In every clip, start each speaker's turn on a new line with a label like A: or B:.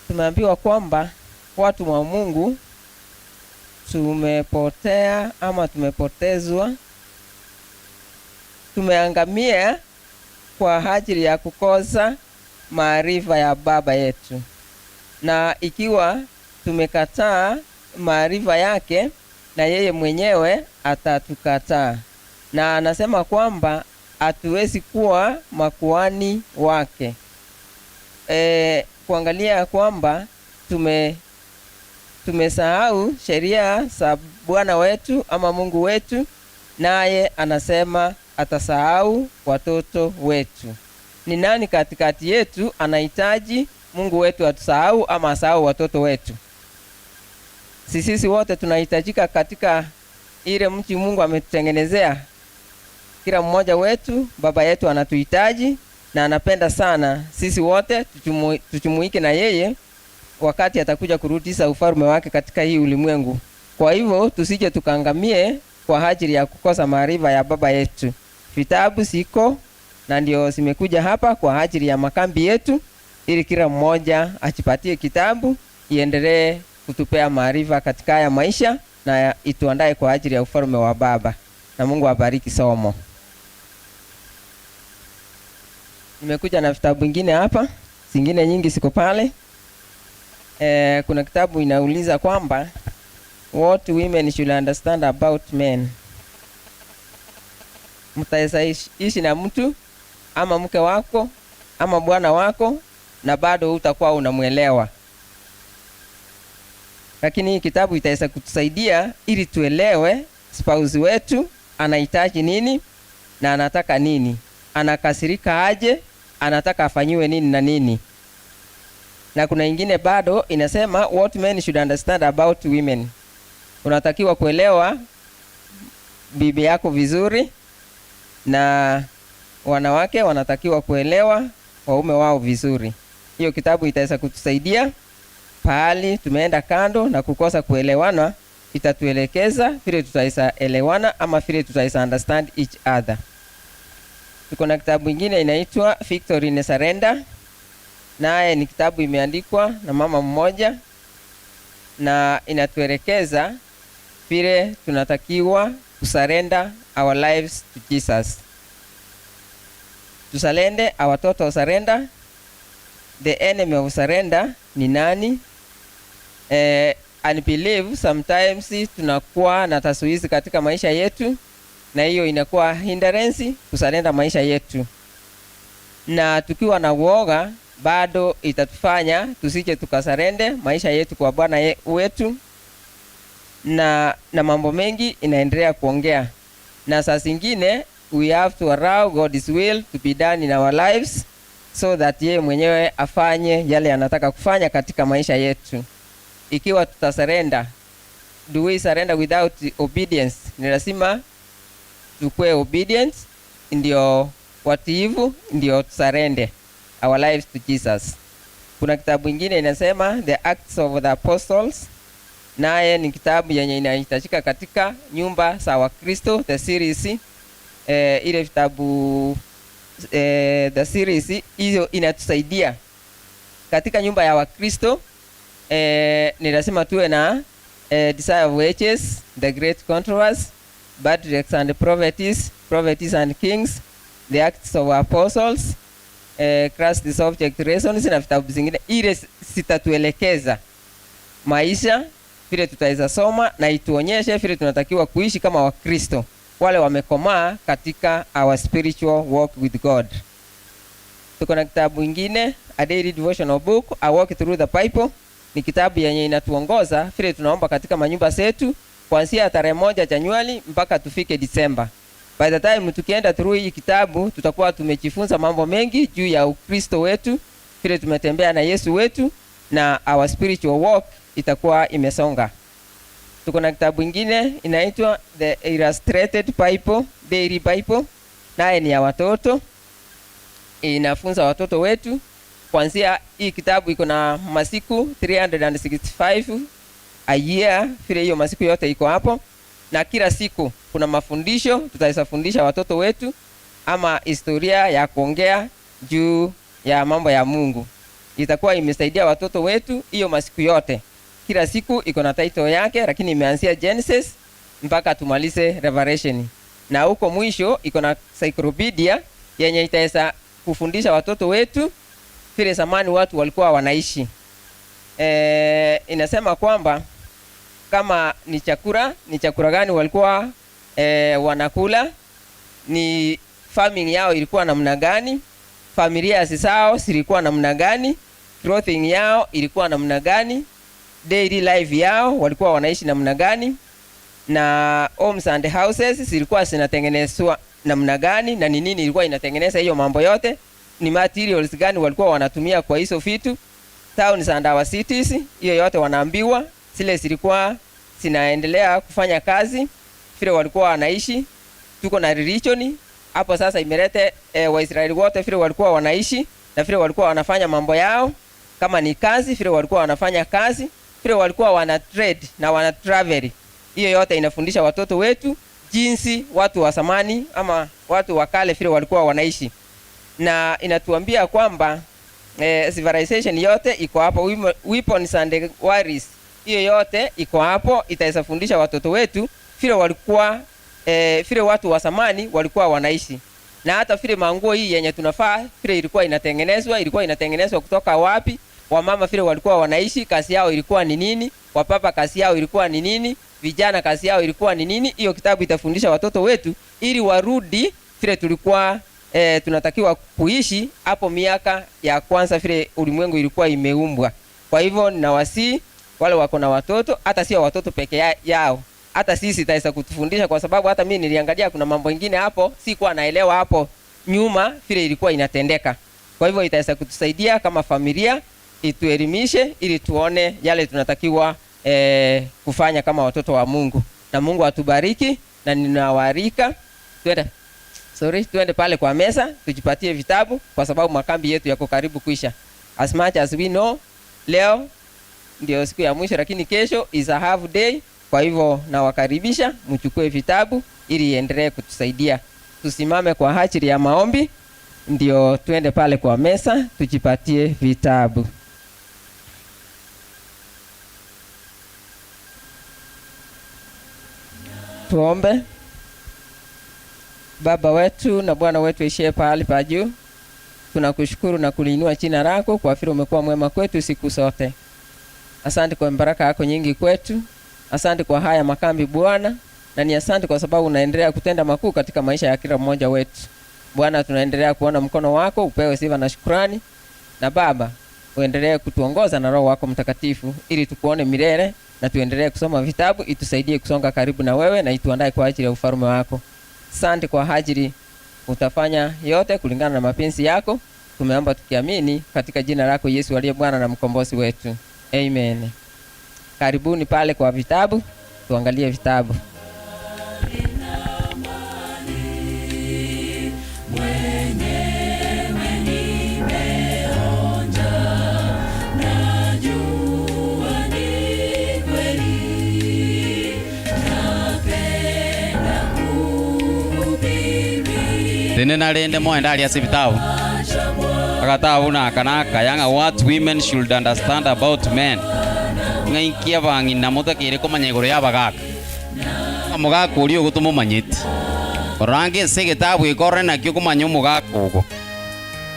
A: tumeambiwa kwamba watu wa Mungu tumepotea ama tumepotezwa, tumeangamia kwa ajili ya kukosa maarifa ya Baba yetu. Na ikiwa tumekataa maarifa yake, na yeye mwenyewe atatukataa. Na anasema kwamba hatuwezi kuwa makuhani wake. Kuangalia kwamba tumesahau sheria za Bwana wetu ama Mungu wetu, naye anasema atasahau watoto wetu. Ni nani katikati yetu anahitaji Mungu wetu atusahau ama asahau watoto wetu? Sisi wote tunahitajika katika ile mti Mungu ametutengenezea. Kila mmoja wetu, Baba yetu anatuhitaji na anapenda sana sisi wote tujumuike na yeye wakati atakuja kurudisha ufalme wake katika hii ulimwengu. Kwa hivyo tusije tukaangamie kwa ajili ya kukosa maarifa ya Baba yetu. Vitabu siko na ndio zimekuja hapa kwa ajili ya makambi yetu, ili kila mmoja ajipatie kitabu iendelee kutupea maarifa katika haya maisha na ituandae kwa ajili ya ufalme wa Baba. Na Mungu abariki somo. Nimekuja na vitabu vingine hapa, zingine nyingi siko pale. Kuna kitabu inauliza kwamba what women should understand about men. Mtaweza ishi na mtu ama mke wako ama bwana wako na bado utakuwa unamuelewa. Lakini hii kitabu itaweza kutusaidia ili tuelewe spouse wetu anahitaji nini na anataka nini, anakasirika aje, anataka afanyiwe nini na nini. Na kuna ingine bado inasema what men should understand about women. Unatakiwa kuelewa bibi yako vizuri, na wanawake wanatakiwa kuelewa waume wao vizuri. Hiyo kitabu itaweza kutusaidia pahali tumeenda kando na kukosa kuelewana, itatuelekeza vile tutaweza elewana ama vile tutaweza understand each other. Tuko na kitabu kingine inaitwa Victory in Surrender. Naye ni kitabu imeandikwa na mama mmoja na inatuelekeza vile tunatakiwa kusurrender our lives to Jesus. Tusalende our total surrender. The enemy of surrender ni nani? Unbelief sometimes tunakuwa na tasuizi katika maisha yetu, na hiyo inakuwa hindrance kusurrender maisha yetu. Na tukiwa na uoga bado itatufanya tusije tukasarende maisha yetu kwa Bwana wetu, na mambo mengi inaendelea kuongea. Na saa zingine we have to allow God's will to be done in our lives, so that yeye mwenyewe afanye yale anataka kufanya katika maisha yetu. Ikiwa tutasarenda, do we surrender without obedience? Ni lazima tukue obedient ndio watiivu, ndio tusarende our lives to Jesus. Kuna kitabu kingine inasema The Acts of the Apostles. Naye ni kitabu yenye inahitajika katika nyumba za Wakristo, the series. Ile vitabu the series hiyo inatusaidia katika nyumba ya Wakristo. Ni lazima tuwe na Desire of Ages, The Great Controversy, Patriarchs and Prophets and Kings, The Acts of Apostles, Christ the Subject Lessons na vitabu zingine. Ile sitatuelekeza maisha vile tutaweza soma na ituonyeshe vile tunatakiwa kuishi kama Wakristo wale wamekomaa katika our spiritual walk with God. Tuko na kitabu kingine, A Daily Devotional Book, A Walk Through the Bible. Ni kitabu yenye inatuongoza vile tunaomba katika manyumba zetu kuanzia tarehe 1 Januari mpaka tufike Disemba. By the time tukienda through hii kitabu tutakuwa tumejifunza mambo mengi juu ya Ukristo wetu, vile tumetembea na Yesu wetu, na our spiritual walk itakuwa imesonga. Tuko na kitabu kingine inaitwa The Illustrated Bible, Daily Bible. Naye ni ya watoto, inafunza watoto wetu. Kuanzia hii kitabu iko na masiku 365 a year, vile hiyo masiku yote iko hapo, na kila siku kuna mafundisho tutaweza fundisha watoto wetu ama historia ya kuongea juu ya mambo ya Mungu. itakuwa imesaidia watoto wetu hiyo masiku yote. Kila siku iko na title yake, lakini imeanzia Genesis mpaka tumalize Revelation. Na huko mwisho iko na encyclopedia yenye itaweza kufundisha watoto wetu vile zamani watu walikuwa wanaishi. Inasema kwamba kama ni chakula gani walikuwa wanakula, ni farming yao ilikuwa namna gani, familia zao zilikuwa namna gani, clothing yao ilikuwa namna gani, daily life yao walikuwa wanaishi namna gani, na homes and houses zilikuwa zinatengenezwa namna gani, na ni nini ilikuwa inatengeneza hiyo mambo yote, ni materials gani walikuwa wanatumia kwa hizo vitu. Towns and our cities, hiyo yote wanaambiwa. Zile zilikuwa zinaendelea kufanya kazi, vile walikuwa wanaishi. Tuko na religion hapo sasa, imelete Waisraeli wote vile walikuwa wanaishi na vile walikuwa wanafanya mambo yao. Kama ni kazi, vile walikuwa wanafanya kazi, vile walikuwa wana trade na wana travel. Hiyo yote inafundisha watoto wetu jinsi watu wa zamani ama watu wa kale vile walikuwa wanaishi. Na inatuambia kwamba civilization yote iko hapo, weapons and warriors, hiyo yote iko hapo. Itaweza fundisha watoto wetu vile walikuwa vile watu wa zamani walikuwa wanaishi, na hata vile manguo hii yenye tunafaa vile ilikuwa inatengenezwa kutoka wapi, wamama vile walikuwa wanaishi, kazi yao ilikuwa ni nini, wapapa kazi yao ilikuwa ni nini, vijana kazi yao ilikuwa ni nini. Hiyo kitabu itafundisha watoto wetu ili warudi vile tulikuwa tunatakiwa kuishi hapo miaka ya kwanza vile ulimwengu ilikuwa imeumbwa. Kwa hivyo ninawasihi wale wako na watoto, hata sio watoto peke yao, hata sisi itaweza kutufundisha, kwa sababu hata mimi niliangalia kuna mambo mengine hapo sikuwa naelewa hapo nyuma vile ilikuwa inatendeka. Kwa hivyo itaweza kutusaidia kama familia, ituelimishe ili tuone yale tunatakiwa kufanya kama watoto wa Mungu. Na Mungu atubariki, na ninawaarika tuende pale kwa meza tujipatie vitabu, kwa sababu makambi yetu yako karibu kuisha. As much as we know, leo ndio siku ya mwisho, lakini kesho is a half day. Kwa hivyo nawakaribisha mchukue vitabu ili iendelee kutusaidia. Tusimame kwa ajili ya maombi, ndio tuende pale kwa meza tujipatie vitabu. Tuombe. Baba wetu na Bwana wetu ishie pahali pa juu, tunakushukuru na kuliinua jina lako kwa vile umekuwa mwema kwetu siku zote. Asante kwa baraka yako nyingi kwetu. Asante kwa haya makambi Bwana, na ni asante kwa sababu unaendelea kutenda makuu katika maisha ya kila mmoja wetu. Bwana, tunaendelea kuona mkono wako, upewe sifa na shukrani. Na Baba, uendelee kutuongoza na Roho wako Mtakatifu ili tukuone milele, na tuendelee kusoma vitabu itusaidie kusonga karibu na wewe, na ituandae kwa ajili ya ufalme wako. Asante kwa ajili utafanya yote kulingana na mapenzi yako. Tumeomba tukiamini katika jina lako Yesu aliye Bwana na mkombozi wetu. Amen. Karibuni pale kwa vitabu, tuangalie vitabu.
B: Tenena lende moenda aliasi vitabu. Akata Vuna kanaka yanga what women should understand about men. Ngaikia bangi na mutakire komanya iguru ya bagaka. Amugaka uri ugutumo manyiti. Orange se gitabu ikore na kyo komanya umugaka ugo.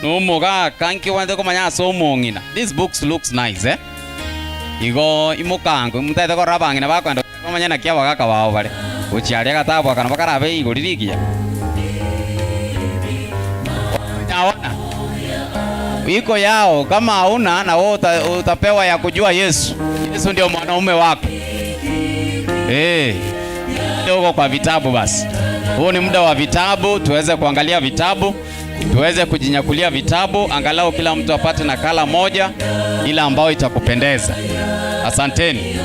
B: No mugaka nki wande komanya so mongina. This books looks nice Igo imukango mutete ko rabangi na bakwenda komanya na kya bagaka bao bare. Uchiaria gatabu akana bakarabe iguririgia. Awana iko yao, kama hauna na wewe utapewa ya kujua Yesu. Yesu ndio mwanaume wako. Ndio kwa vitabu basi. Huu ni muda wa vitabu, tuweze kuangalia vitabu, tuweze kujinyakulia vitabu, angalau kila mtu apate nakala moja ila ambayo itakupendeza. Asanteni.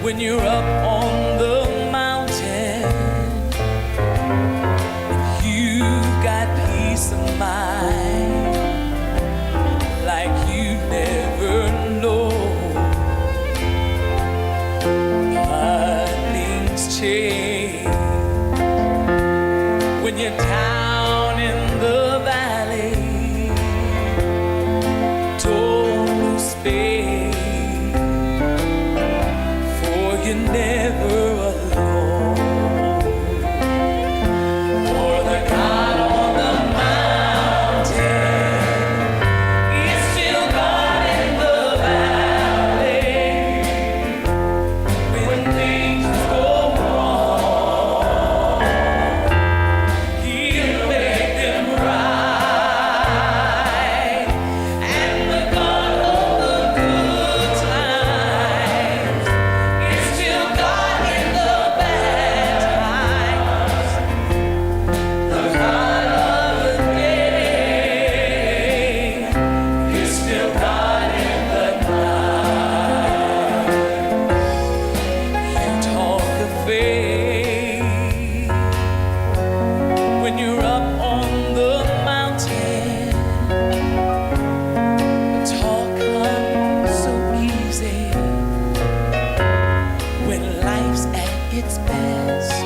C: when you're up on the mountain, you've got peace of mind like you never know. But things change when you're down in the valley. Don't lose faith, for you're never alone. For the God on the mountain is still God in the valley. When things go wrong, He'll make them right. And the God of the good times is still God in the bad times. The God of the day is still God in the night. You talk of faith when you're up on the mountain. Talk comes so easy when life's at its best.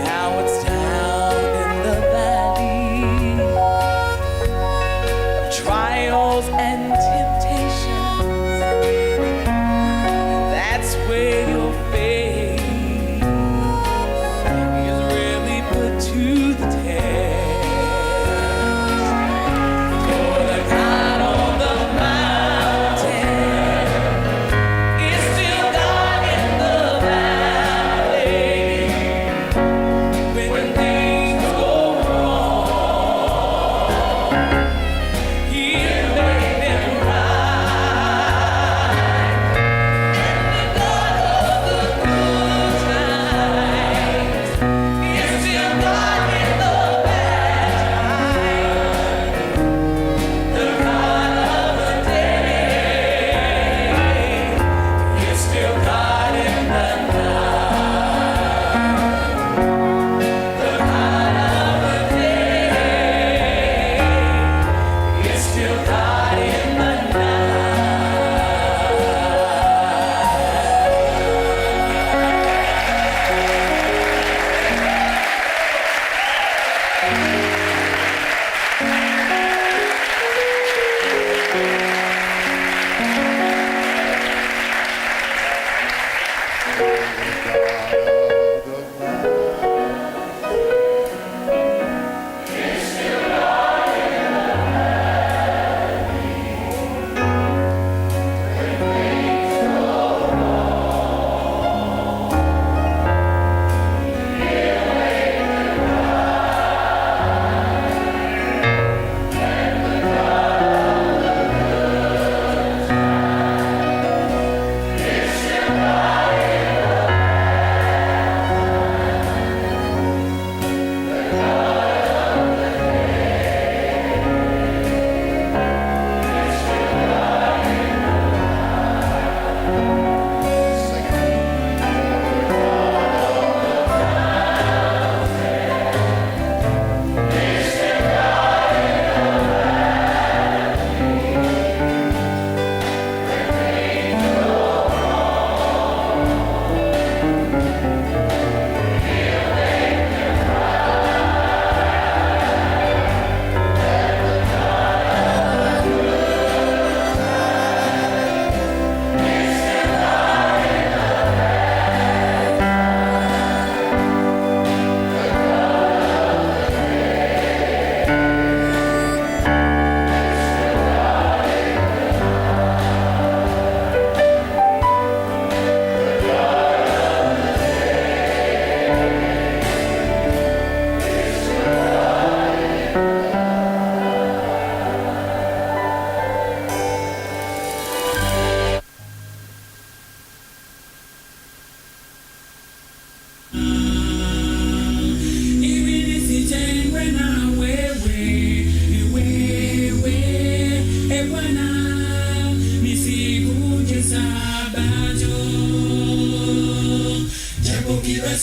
C: Now it's down in the valley, trials and temptations. That's where your faith is really put to the test. For the God on the mountain is still God in the valley. When things go wrong, He'll make them right. And the God of the good times is still God in the bad times. The God of the day is still God in the night. The God of the day is still God in the night.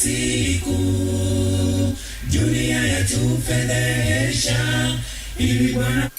C: siku dunia yatufedhehesha, ili Bwana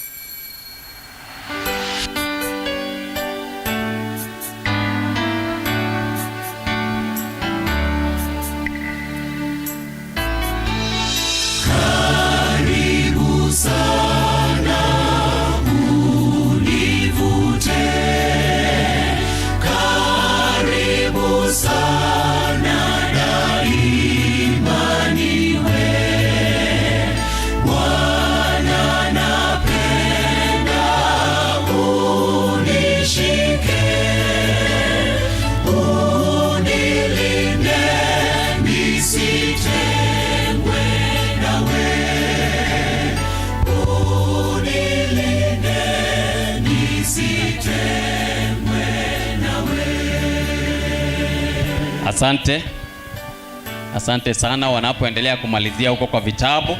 B: Asante sana. Wanapoendelea kumalizia huko kwa vitabu,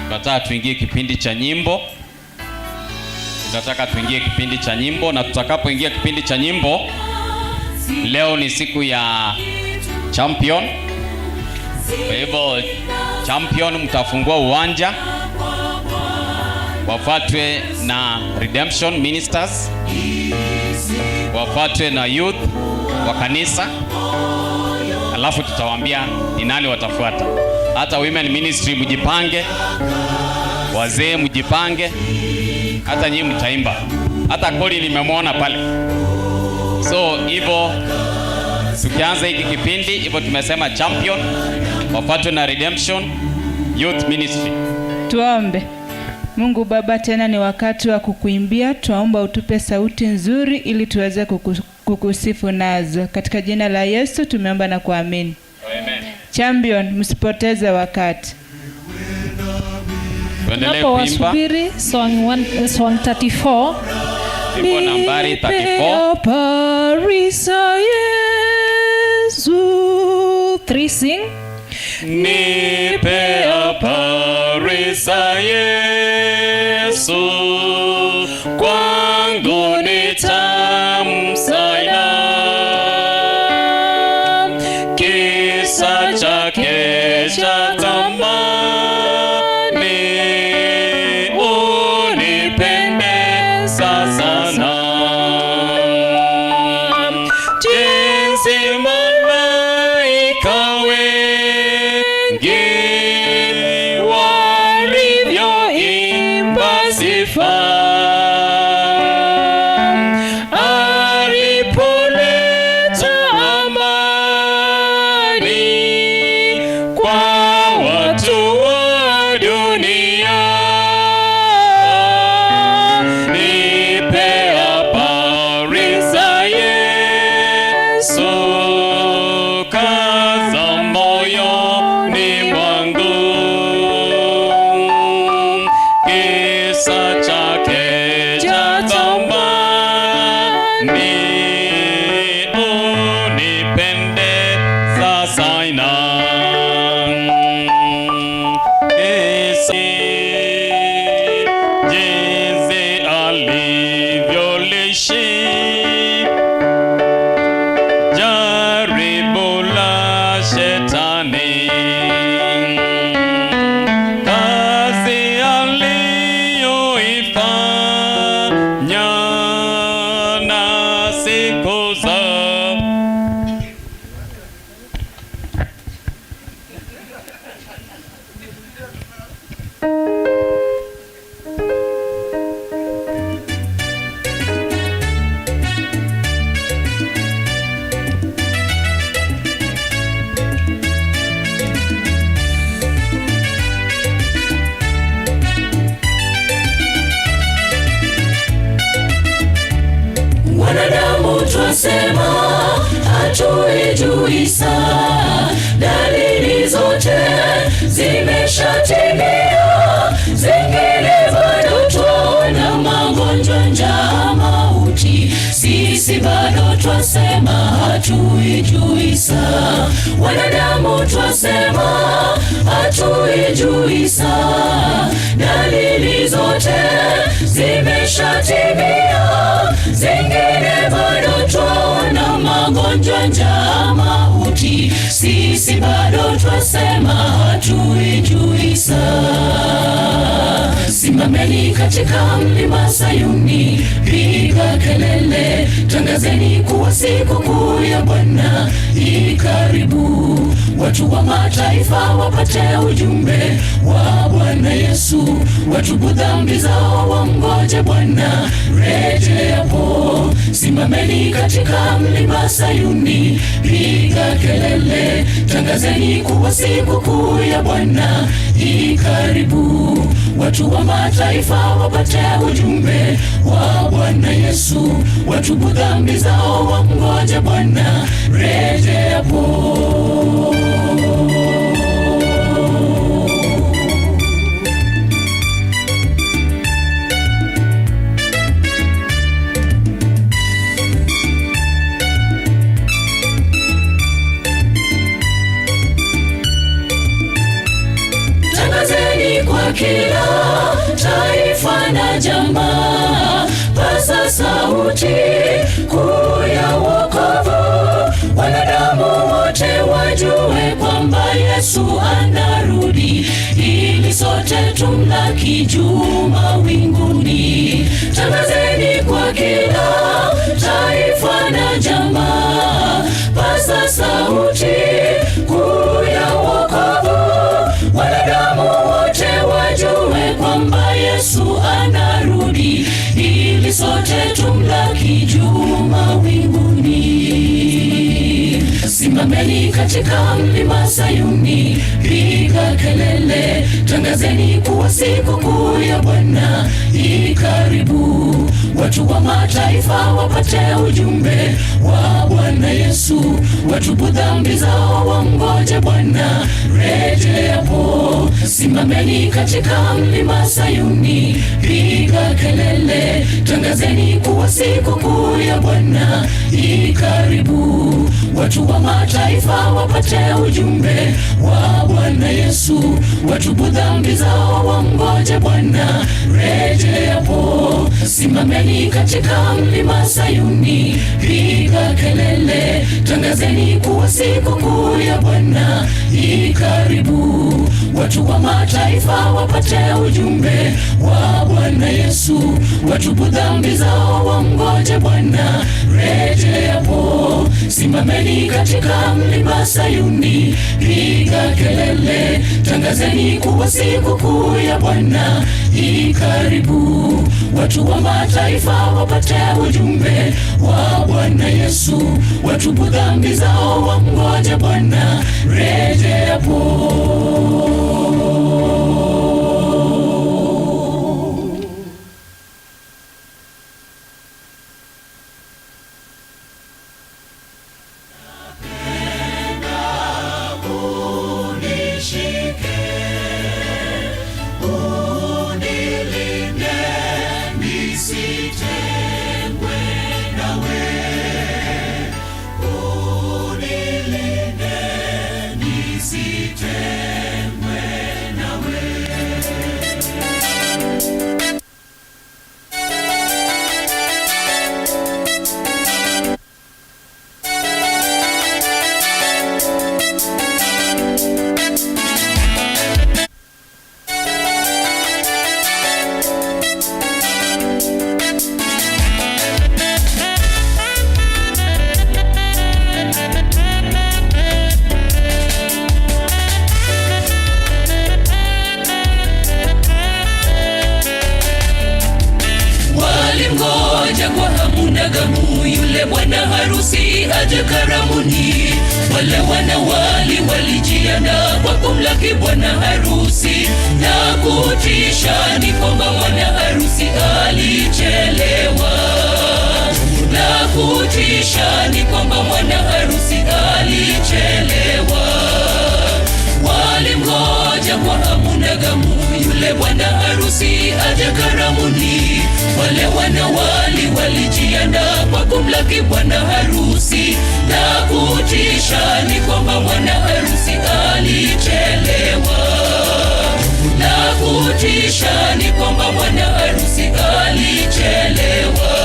B: tunataka tuingie kipindi cha nyimbo. Na tutakapoingia kipindi cha nyimbo, leo ni siku ya champion. Kwa hivyo champion mtafungua uwanja, wafuatwe na redemption ministers, wafuatwe na youth wa kanisa, alafu tutawaambia ni nani watafuata. Hata women ministry mjipange, wazee mjipange, hata nyinyi mtaimba. Hata Koli nimemwona pale. So hivyo tukianza hiki kipindi, hivyo tumesema champion, wafuatwe na redemption, youth ministry.
D: Tuombe. Mungu Baba, tena ni wakati wa kukuimbia. Tuomba utupe sauti nzuri ili tuweze kukusifu nazo. Katika jina la Yesu tumeomba na kuamini.
B: Amen.
D: Champion, msipoteze wakati.
B: Tuendelee kuimba.
E: Song 34.
B: Ipo nambari 34.
E: Parisa Yesu. 3 sing.
B: Nipe parisa Yesu, kwangu ni tamu sana, kisa chake cha thamani unipendeza sana, jinsi malaika wengi walivyoimba sifa alipoleta amani kwa watu wa dunia. Nipe habari za Yesu, kaza moyoni mwangu, kisa chake cha thamani unipendeza sana. Jinsi alivyolishi jaribu la shetani, kazi aliyoifanya na siku za
C: wanadamu twasema hatuijui saa, dalili zote zimeshatimia, zingine bado twaona magonjwa, njaa, mauti. Sisi bado twasema hatuijui saa, wanadamu twasema hatuijui saa, dalili zote zimeshatimia, zingine bado twaona magonjwa, njaa, mauti. Sisi sisi bado twasema hatuijui saa. Simameni katika mlima Sayuni, piga kelele, tangazeni kuwa siku kuu ya Bwana ikaribu. Watu wa mataifa wapate ujumbe wa Bwana Yesu, watubu dhambi zao, wamngoje Bwana rejeapo. Simameni katika mlima Sayuni, piga kelele, tangazeni kuwa siku kuu ya Bwana ikaribu. Watu wa mataifa wapate ujumbe wa Bwana Yesu, watubu dhambi zao, wamngoje Bwana rejeapo. Tangazeni kwa kila taifa na jamaa, paza sauti kuu ya wokovu. Wanadamu wote wajue kwamba Yesu anarudi, ili sote tumlaki juu mawinguni. Tangazeni kwa kila taifa na jamaa, paza sauti kuu ya wokovu. Wanadamu wote wajue kwamba Yesu anarudi, ili sote tumlaki juu mawinguni. Simameni katika mlima Sayuni, piga kelele, tangazeni kuwa siku kuu ya Bwana ikaribu. Watu wa mataifa wapate ujumbe wa Bwana Yesu, watubu dhambi zao, wamngoje Bwana rejeapo. Simameni katika mlima Sayuni, piga kelele, tangazeni kuwa siku kuu ya Bwana ikaribu. Watu wa mataifa wapate ujumbe wa Bwana Yesu, watubu dhambi zao, wamngoje Bwana rejeapo. Simameni katika mlima Sayuni, piga kelele, tangazeni kuwa siku kuu ya Bwana ikaribu. Watu wa mataifa wapate ujumbe wa Bwana Yesu, watubu dhambi zao, wamngoje Bwana rejeapo. Simameni katika mlima Sayuni, piga kelele, tangazeni kuwa siku kuu ya Bwana ikaribu. Watu wa mataifa wapate ujumbe wa Bwana Yesu, watubu dhambi zao, wamngoje Bwana rejeapo. Yule bwana harusi aje karamuni, wale wanawali walijiandaa kwa kumlaki bwana harusi. Na kutisha ni kwamba bwana harusi alichelewa. Na kutisha ni kwamba bwana harusi alichelewa. Walimgoja kwa hamu na gamu yule bwana harusi aje karamuni, wale wanawali walijiandaa kwa kumlaki bwana harusi. Na kutisha ni kwamba bwana harusi alichelewa. Na kutisha ni kwamba bwana harusi alichelewa.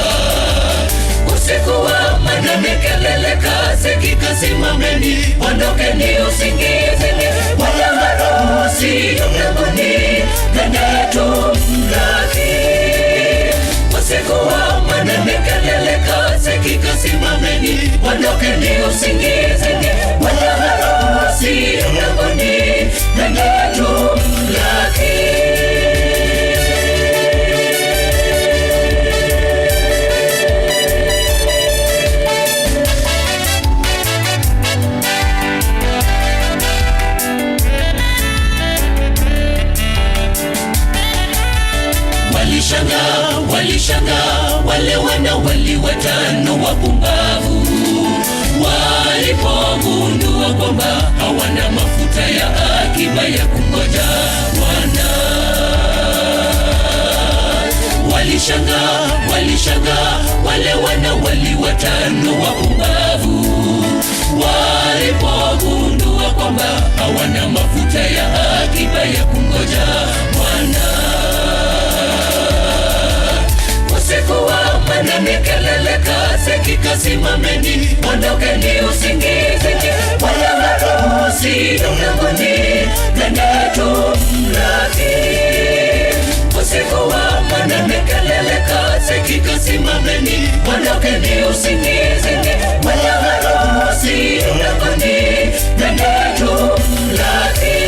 C: usiku wa manane kelele kasikika, simameni ondokeni usingizini, bwana harusi mlangoni, twende tumlaki. Usiku wa manane kelele kasikika, simameni ondokeni usingizini, bwana harusi mlangoni, twende tumlaki. Walishanga wale wana wali watano wapumbavu walipogundua kwamba hawana mafuta ya akiba ya kungoja Bwana. Walishanga wale wana wali watano wapumbavu walipogundua kwamba hawana mafuta ya akiba ya kungoja Bwana. Usiku wa manane kelele kasikika, simameni ondokeni usingizini, bwana harusi mlangoni, twende tumlaki. Usiku wa manane kelele kasikika, simameni ondokeni usingizini, bwana harusi mlangoni, twende tumlaki.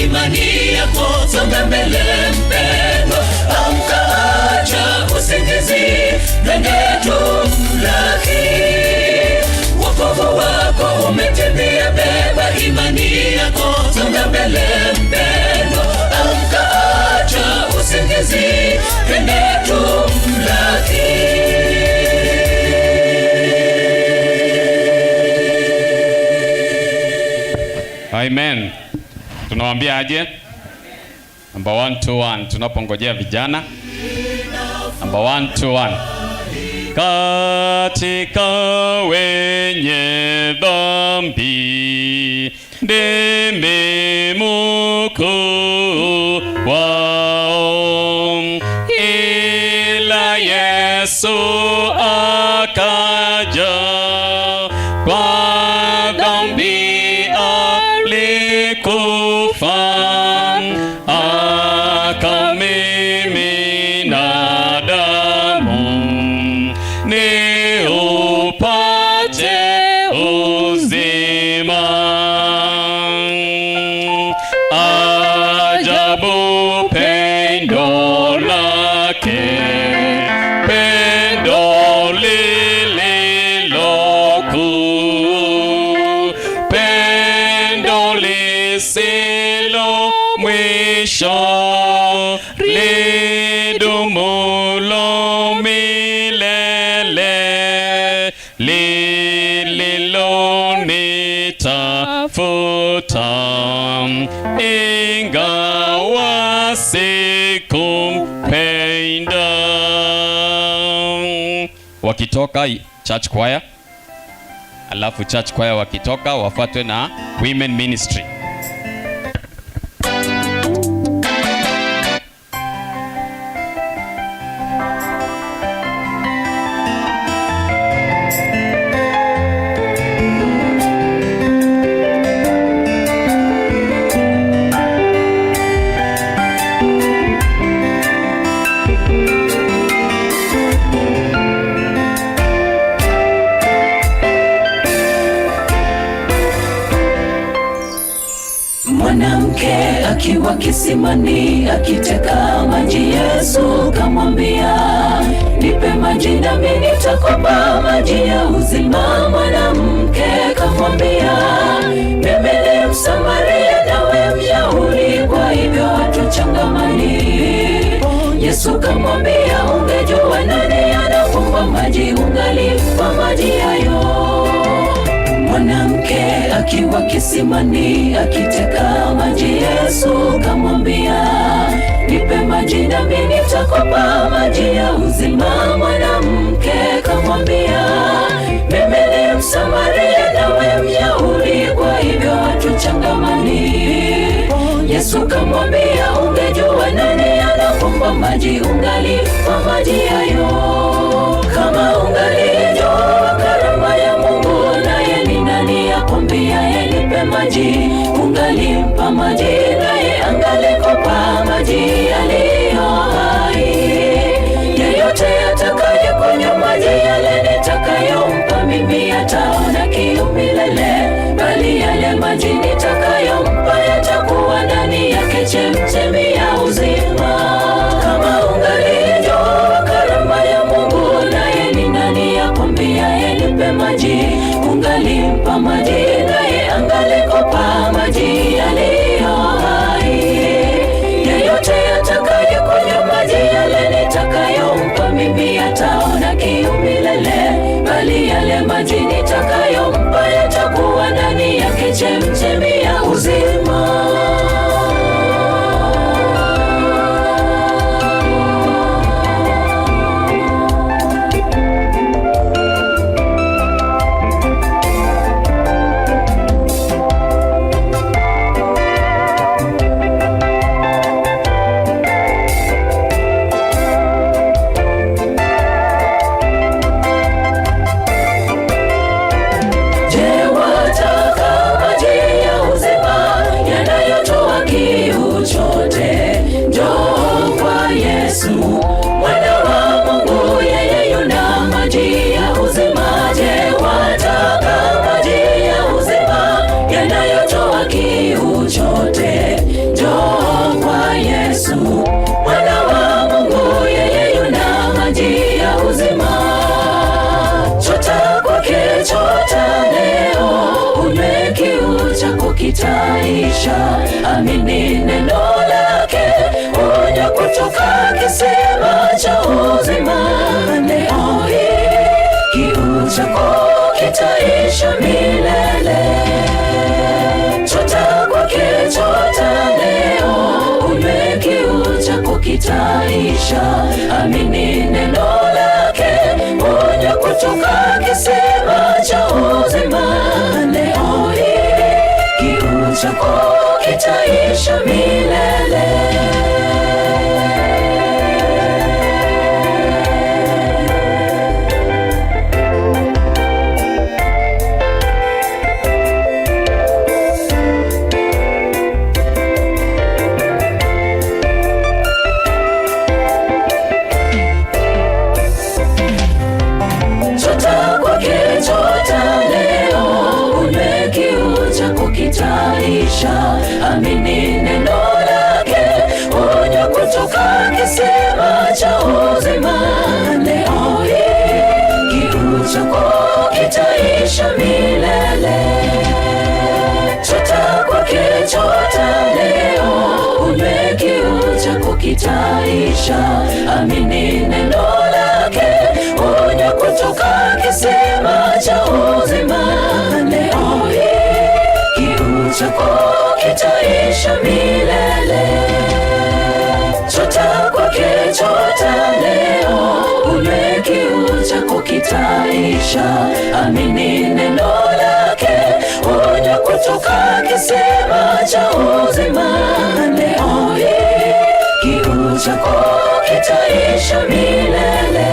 C: Imani yako songa mbele mpendwa, amka acha usingizi, twende tumlaki. Wokovu wako umetimia, beba imani yako songa mbele mpendwa, amka acha usingizi, twende tumlaki.
B: Amen. Tunawaambia aje? Number 1 to 1 tunapongojea vijana. Number 1 to 1. Katika wenye dhambi ndimi mkuu wao, ila Yesu akaja kwa dhambi alikufa, akamimina damu ni upate uzima. Ajabu pendo lake, pendo lililokuu, pendo lisilo mwisho, lidumulo milele, lililonitafuta ingawa sikumpenda. Wakitoka church choir, alafu church choir wakitoka wafuatwe na women ministry.
C: Mwanamke akiwa kisimani akiteka maji, Yesu kamwambia, nipe maji nami nitakupa maji ya uzima. Mwanamke kamwambia, mimi ni Msamaria nawe Myahudi, kwa hivyo hatuchangamani. Yesu kamwambia, ungejua nani anakufa kuomba maji ungalimpa maji hayo. Mwanamke akiwa kisimani akiteka maji, Yesu kamwambia, nipe maji nami nitakupa maji ya uzima. Mwanamke kamwambia, mimi ni Msamaria nawe Myahudi, kwa hivyo hatuchangamani. Yesu kamwambia, ungejua nani anakupa maji ungalimpa maji hayo. Kama ungalijua karama ya Mungu, naye ni nani akwambiaye nipe maji, ungalimpa maji, naye angalikupa maji yaliyo hai. Yeyote atakayekunywa maji yale nitakayompa mimi ataona kiu milele, bali yale maji nitakayompa yatakuwa ndani yake chemchemi ya uzima. Kama ungalijua karama ya Mungu, naye ni nani akwambiaye nipe maji, ungalimpa maji, naye angalikupa maji yaliyo hai. Yeyote atakayekunywa maji yale nitakayompa mimi ataona kiu milele, bali yale maji nitakayompa yatakuwa ndani yake chemchemi ya uzima. Kitaisha, amini neno lake, unywa kutoka kisima cha uzima. Leo hii kiu chako kitaisha milele. Chota kwake, chota leo, unywe kiu chako kitaisha. Amini neno lake, unywa kutoka kisima cha uzima. Leo hii kiu chako kitaisha milele. Chota kwake, chota leo, unywe kiu chako kitaisha. Amini neno lake, unywa kutoka kisima cha uzima. Leo hii kiu chako kitaisha milele. Chota kwake, chota leo, unywe kiu chako kitaisha. Amini neno lake, unywa kutoka kisima cha uzima. Leo hii kiu chako kitaisha milele. Chota kwake, chota leo, unywe kiu chako kitaisha. Amini neno lake, unywa kutoka kisima cha uzima. Leo hii kiu chako kitaisha milele.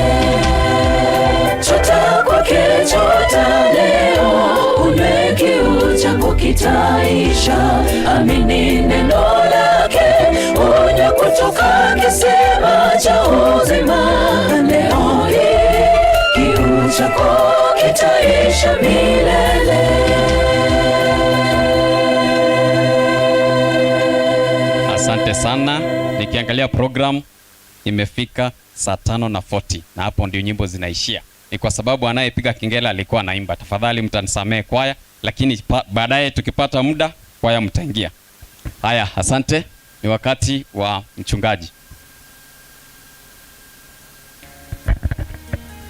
C: Chota kwake, chota leo, unywe kiu chako kitaisha. Amini neno lake, unywa kutoka kisima cha uzima. Leo hii kiu chako kitaisha milele.
B: Asante sana. Nikiangalia program imefika saa 5:40 na hapo ndio nyimbo zinaishia. Ni kwa sababu anayepiga kengele alikuwa anaimba. Tafadhali mtanisamee kwaya, lakini baadaye tukipata muda kwaya mtaingia. Haya, asante. Ni wakati wa mchungaji.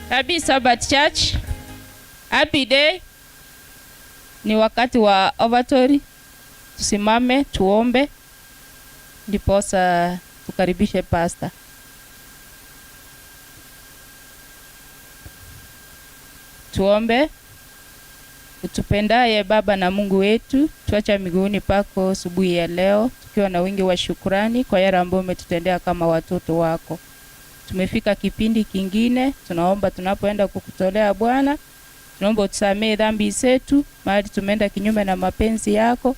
F: Happy Sabbath Church. Happy day. Ni wakati wa offertory. Tusimame tuombe ndiposa tukaribishe pastor. Tuombe. Utupendaye Baba na Mungu wetu, tuacha miguuni pako asubuhi ya leo tukiwa na wingi wa shukrani kwa yale ambayo umetutendea kama watoto wako. Tumefika kipindi kingine, tunaomba tunapoenda kukutolea Bwana, tunaomba utusamee dhambi zetu mahali tumeenda kinyume na mapenzi yako,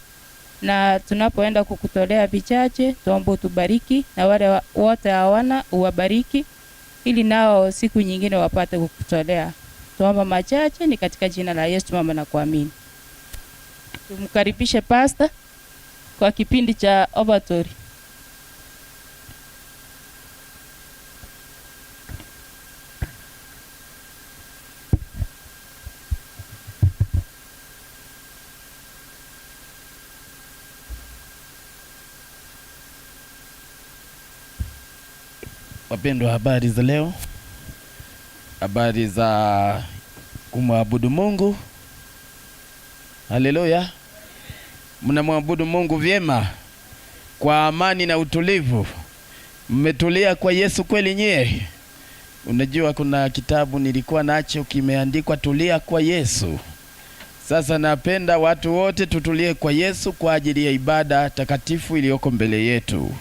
F: na tunapoenda kukutolea vichache, tuomba utubariki, na wale wote hawana uwabariki ili nao siku nyingine wapate kukutolea. Tuomba machache ni katika jina la Yesu mama na kuamini. Tumkaribishe pastor kwa kipindi cha offertory.
G: Wapendwa, habari za leo? Habari za kumwabudu Mungu? Haleluya. Mnamwabudu Mungu vyema kwa amani na utulivu? Mmetulia kwa Yesu kweli nyie? Unajua kuna kitabu nilikuwa nacho kimeandikwa tulia kwa Yesu. Sasa napenda watu wote tutulie kwa Yesu kwa ajili ya ibada takatifu iliyoko mbele yetu.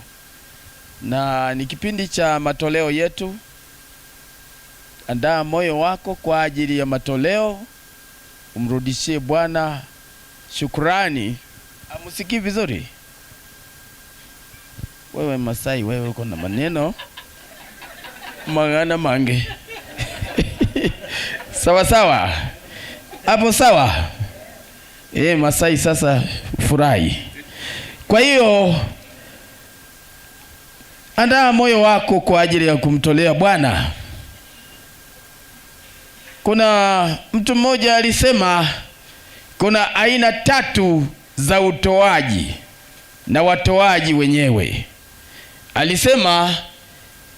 G: Na ni kipindi cha matoleo yetu. Andaa moyo wako kwa ajili ya matoleo. Umrudishie Bwana shukrani. Amusikii vizuri? Wewe Masai, wewe uko na maneno magana mange. Sawa sawa. Hapo sawa. Masai sasa furahi. Kwa hiyo andaa moyo wako kwa ajili ya kumtolea Bwana. Kuna mtu mmoja alisema kuna aina 3 za utoaji na watoaji wenyewe. Alisema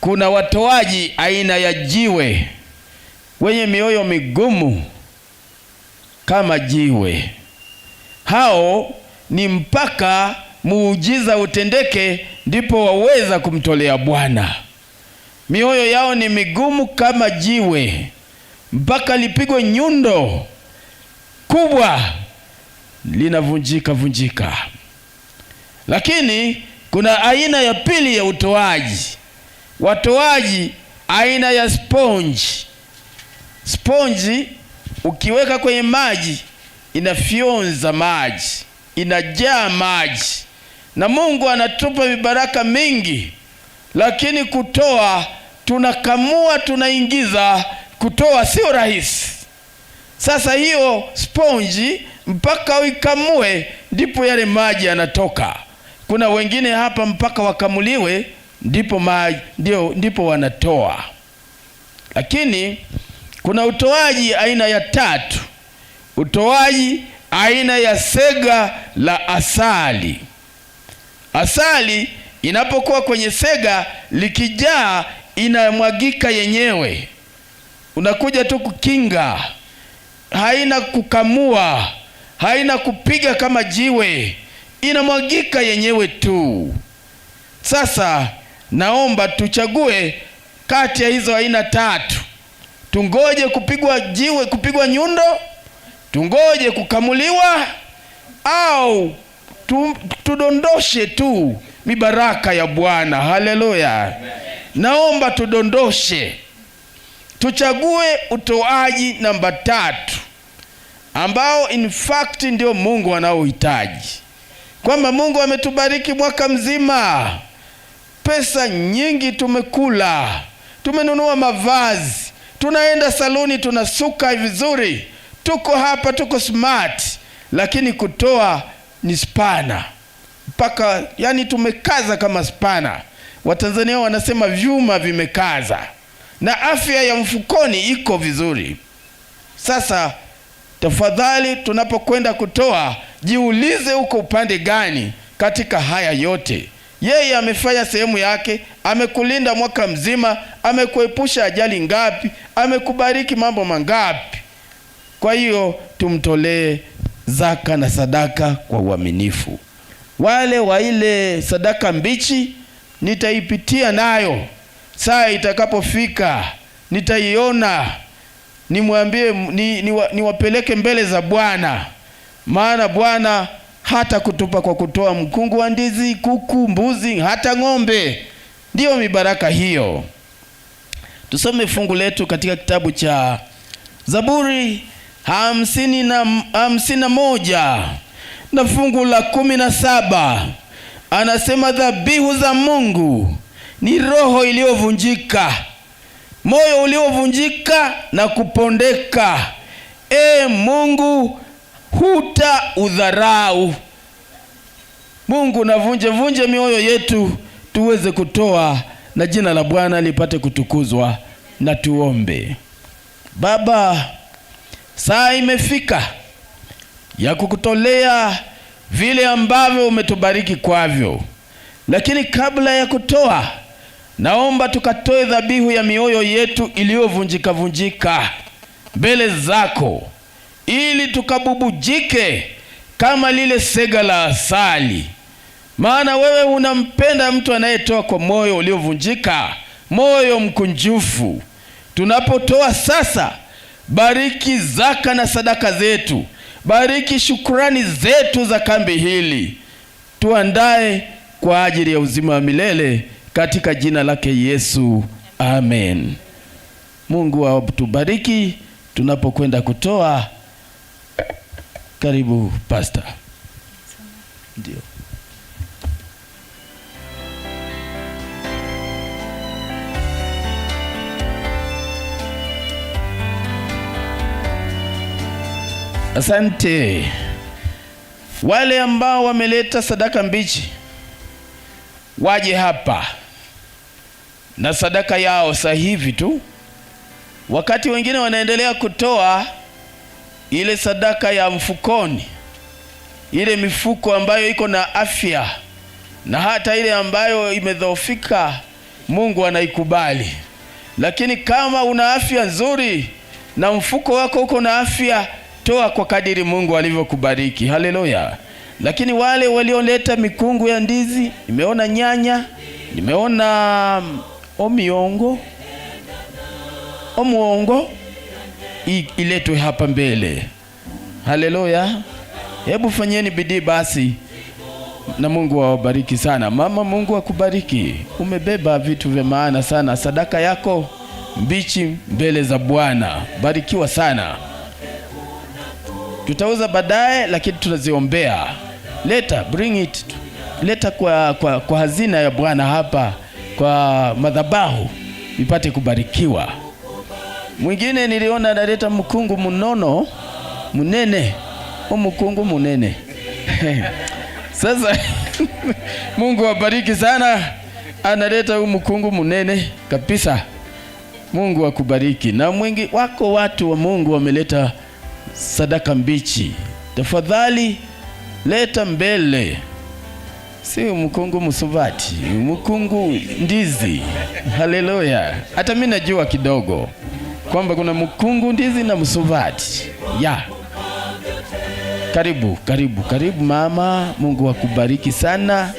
G: kuna watoaji aina ya jiwe, wenye mioyo migumu kama jiwe. Hao ni mpaka muujiza utendeke ndipo waweza kumtolea Bwana. Mioyo yao ni migumu kama jiwe, mpaka lipigwe nyundo kubwa linavunjika. Lakini kuna aina ya pili ya utoaji. Watoaji aina ya sponge. Sponge ukiweka kwenye maji inafyonza maji, inajaa maji. Na Mungu anatupa mibaraka mingi, lakini kutoa tunakamua, tunaingiza. Kutoa sio rahisi. Sasa hiyo sponge mpaka uikamue ndipo yale maji yanatoka. Kuna wengine hapa mpaka wakamuliwe ndipo maji ndipo wanatoa. Lakini kuna utoaji aina ya 3. Utoaji aina ya sega la asali. Asali inapokuwa kwenye sega likijaa inamwagika yenyewe. Unakuja tu kukinga. Haina kukamua, haina kupiga kama jiwe, inamwagika yenyewe tu. Sasa naomba tuchague kati ya hizo aina 3. Tungoje kupigwa jiwe, kupigwa nyundo, tungoje kukamuliwa, au tudondoshe tu mibaraka ya Bwana. Haleluya. Naomba tudondoshe. Tuchague utoaji namba 3 ambao in fact ndio Mungu anaohitaji. Kwamba Mungu ametubariki mwaka mzima. Pesa nyingi tumekula. Tumenunua mavazi. Tunaenda saluni, tunasuka vizuri. Tuko hapa, tuko smart. Lakini kutoa ni spana. Mpaka yani tumekaza kama spana. Watanzania wanasema vyuma vimekaza. Na afya ya mfukoni iko vizuri. Sasa tafadhali tunapokwenda kutoa, jiulize uko upande gani katika haya yote. Yeye amefanya sehemu yake, amekulinda mwaka mzima, amekuepusha ajali ngapi, amekubariki mambo mangapi. Kwa hiyo tumtolee zaka na sadaka kwa uaminifu. Wale wa ile sadaka mbichi nitaipitia nayo, saa itakapofika nitaiona, nimwambie niwapeleke mbele za Bwana, maana Bwana hata kutupa kwa kutoa mkungu wa ndizi, kuku, mbuzi, hata ng'ombe. Ndiyo mibaraka hiyo. Tusome fungu letu katika kitabu cha Zaburi 51 na fungu la 17. Anasema dhabihu za Mungu ni roho iliyovunjika, moyo uliovunjika na kupondeka. Mungu huta udharau. Mungu na vunje mioyo yetu tuweze kutoa na jina la Bwana lipate kutukuzwa. Na tuombe. Baba, saa imefika ya kukutolea vile ambavyo umetubariki kwavyo. Lakini kabla ya kutoa, naomba tukatoe dhabihu ya mioyo yetu iliyovunjika mbele zako, ili tukabubujike kama lile sega la asali. Maana wewe unampenda mtu anayetoa kwa moyo uliovunjika, moyo mkunjufu. Tunapotoa sasa, bariki zaka na sadaka zetu, bariki shukrani zetu za kambi hili, tuandae kwa ajili ya uzima wa milele, katika jina lake Yesu, amen. Mungu atubariki tunapokwenda kutoa. Karibu pastor. Ndio. Asante. Wale ambao wameleta sadaka mbichi waje hapa na sadaka yao sasa hivi tu, wakati wengine wanaendelea kutoa ile sadaka ya mfukoni, ile mifuko ambayo iko na afya, na hata ile ambayo imedhoofika Mungu anaikubali. Lakini kama una afya nzuri na mfuko wako uko na afya, toa kwa kadiri Mungu alivyokubariki. Haleluya. Lakini wale walioleta mikungu ya ndizi, nimeona nyanya, nimeona omuongo, iletwe hapa mbele. Haleluya. Hebu fanyeni bidii basi, na Mungu awabariki sana. Mama, Mungu akubariki. Umebeba vitu vya maana sana, sadaka yako mbichi mbele za Bwana. Barikiwa sana. Tutauza baadaye, lakini tunaziombea. Bring it. Leta kwa hazina ya Bwana hapa, kwa madhabahu, ipate kubarikiwa. Mwingine niliona analeta mkungu munene. Mkungu munene. Sasa Mungu awabariki sana. Analeta mkungu munene kabisa. Mungu akubariki. Na mwingi wako watu wa Mungu wameleta sadaka mbichi. Tafadhali leta mbele. Si mkungu musubati, mkungu ndizi. Haleluya. Hata mimi najua kidogo kwamba kuna mkungu ndizi na musubati. Karibu mama. Mungu akubariki sana.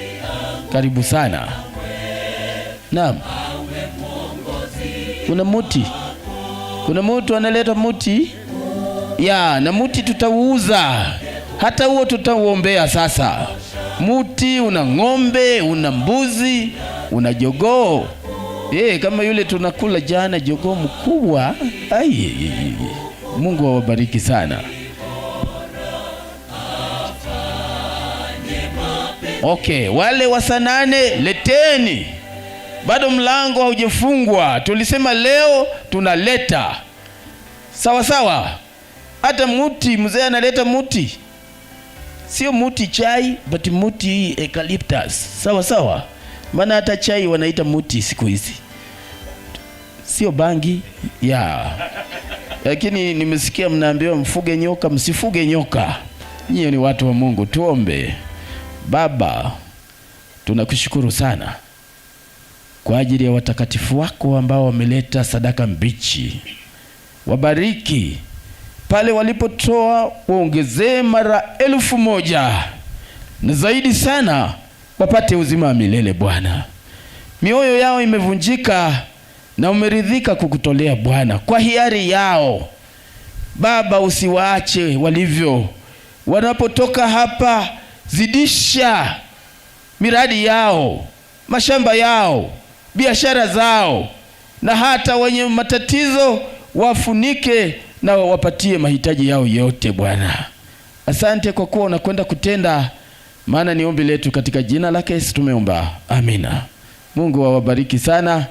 G: Karibu sana. Naam. Kuna mtu analeta muti. Na muti tutauza. Hata huo tutauombea sasa. Muti, una ng'ombe, una mbuzi, una jogoo. Kama yule tunakula jana, jogoo mkubwa. Mungu awabariki sana. Okay, wale wa saa 8 leteni. Bado mlango haujafungwa. Tulisema leo tunaleta. Sawa. Hata muti, mzee analeta muti. Sio muti chai, but muti eucalyptus. Sawa. Maana hata chai wanaita muti siku hizi. Sio bangi. Lakini nimesikia mnaambiwa mfuge nyoka, msifuge nyoka. Nyinyi ni watu wa Mungu. Tuombe. Baba, tunakushukuru sana kwa ajili ya watakatifu wako ambao wameleta sadaka mbichi. wabariki pale walipotoa, waongezee mara 1000 na zaidi sana, wapate uzima wa milele Bwana. Mioyo yao imevunjika na umeridhika kukutolea Bwana kwa hiari yao. Baba, usiwaache walivyo. Wanapotoka hapa, zidisha miradi yao, mashamba yao, biashara zao, na hata wenye matatizo wafunike na wapatie mahitaji yao yote Bwana. Asante kwa kuwa unakwenda kutenda, maana ni ombi letu katika jina lake Yesu tumeomba. Amina. Mungu awabariki sana.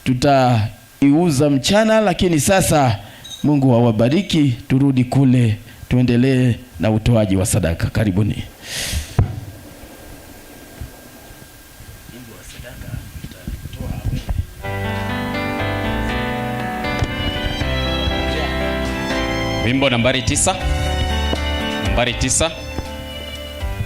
G: Tutaiuza mchana, lakini sasa Mungu awabariki. Turudi kule tuendelee na utoaji wa sadaka. Karibuni.
B: Wimbo nambari 9. Nambari 9.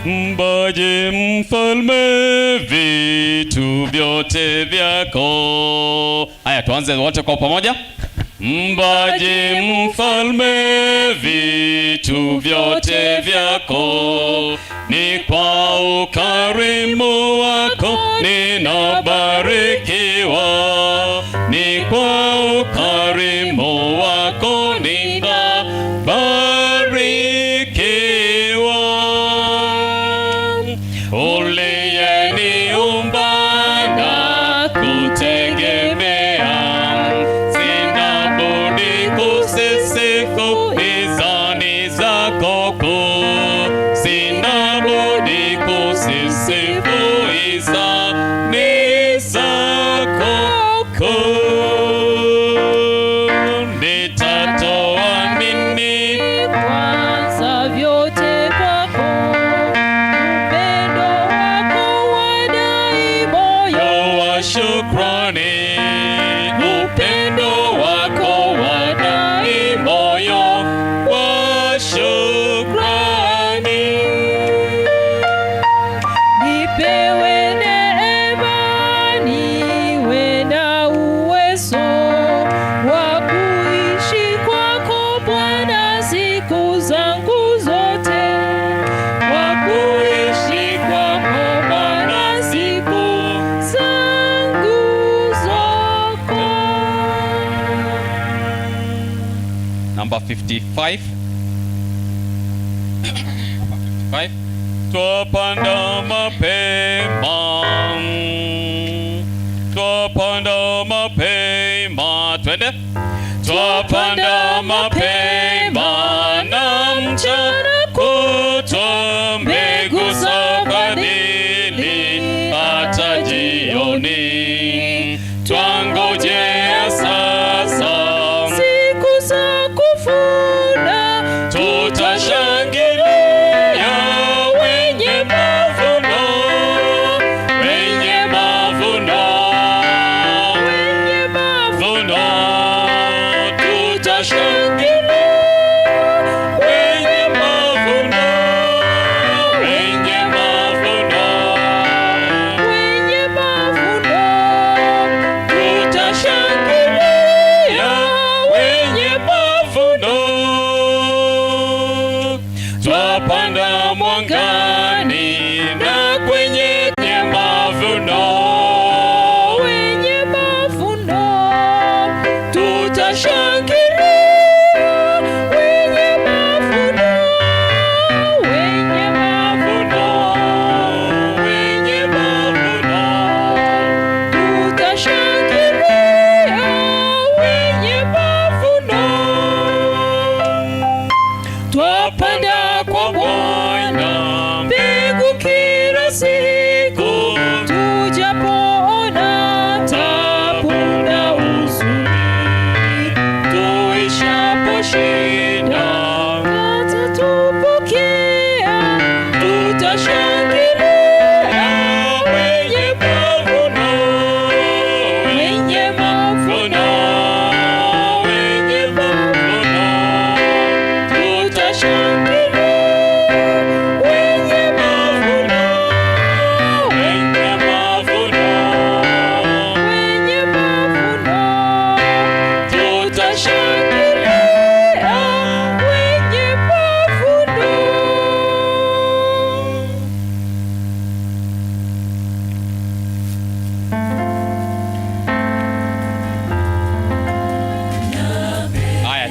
B: Mbaje mfalme vitu vyote vyako. Haya, tuanze wote kwa pamoja. Mbaje mfalme vitu vyote vyako, ni kwa ukarimu wako ninabarikiwa, ni kwa ukarimu wako ninabarikiwa. Uliyeniumba na kutegemea, sina budi kusifu izani zako kuu, sina budi kusifu izani zako kuu. Nitatoa nini
E: Kwanza vyote kwako, upendo wako wadai moyo
B: wa shukrani, upendo wako wadai moyo wa shukrani.
E: nipewe neema, niwe na uwezo wa kuishi kwako Bwana siku zangu zote, wa kuishi kwako Bwana siku zangu zote.
B: Number 55. Number 55. Twapanda mapema, twapanda mapema, twende. Twapanda mapema na mchana kutwa, mbegu za fadhili hata jioni. Twangojea sasa
E: Siku za kuvuna,
B: tutashangilia wenye mavuno, wenye mavuno,
E: wenye
B: mavuno. Tutashangilia wenye mavuno, wenye mavuno,
E: wenye mavuno,
B: tutashangilia wenye mavuno. Twapanda mwangani na kwenye mavuno,
E: wenye mavuno,
B: tutashangilia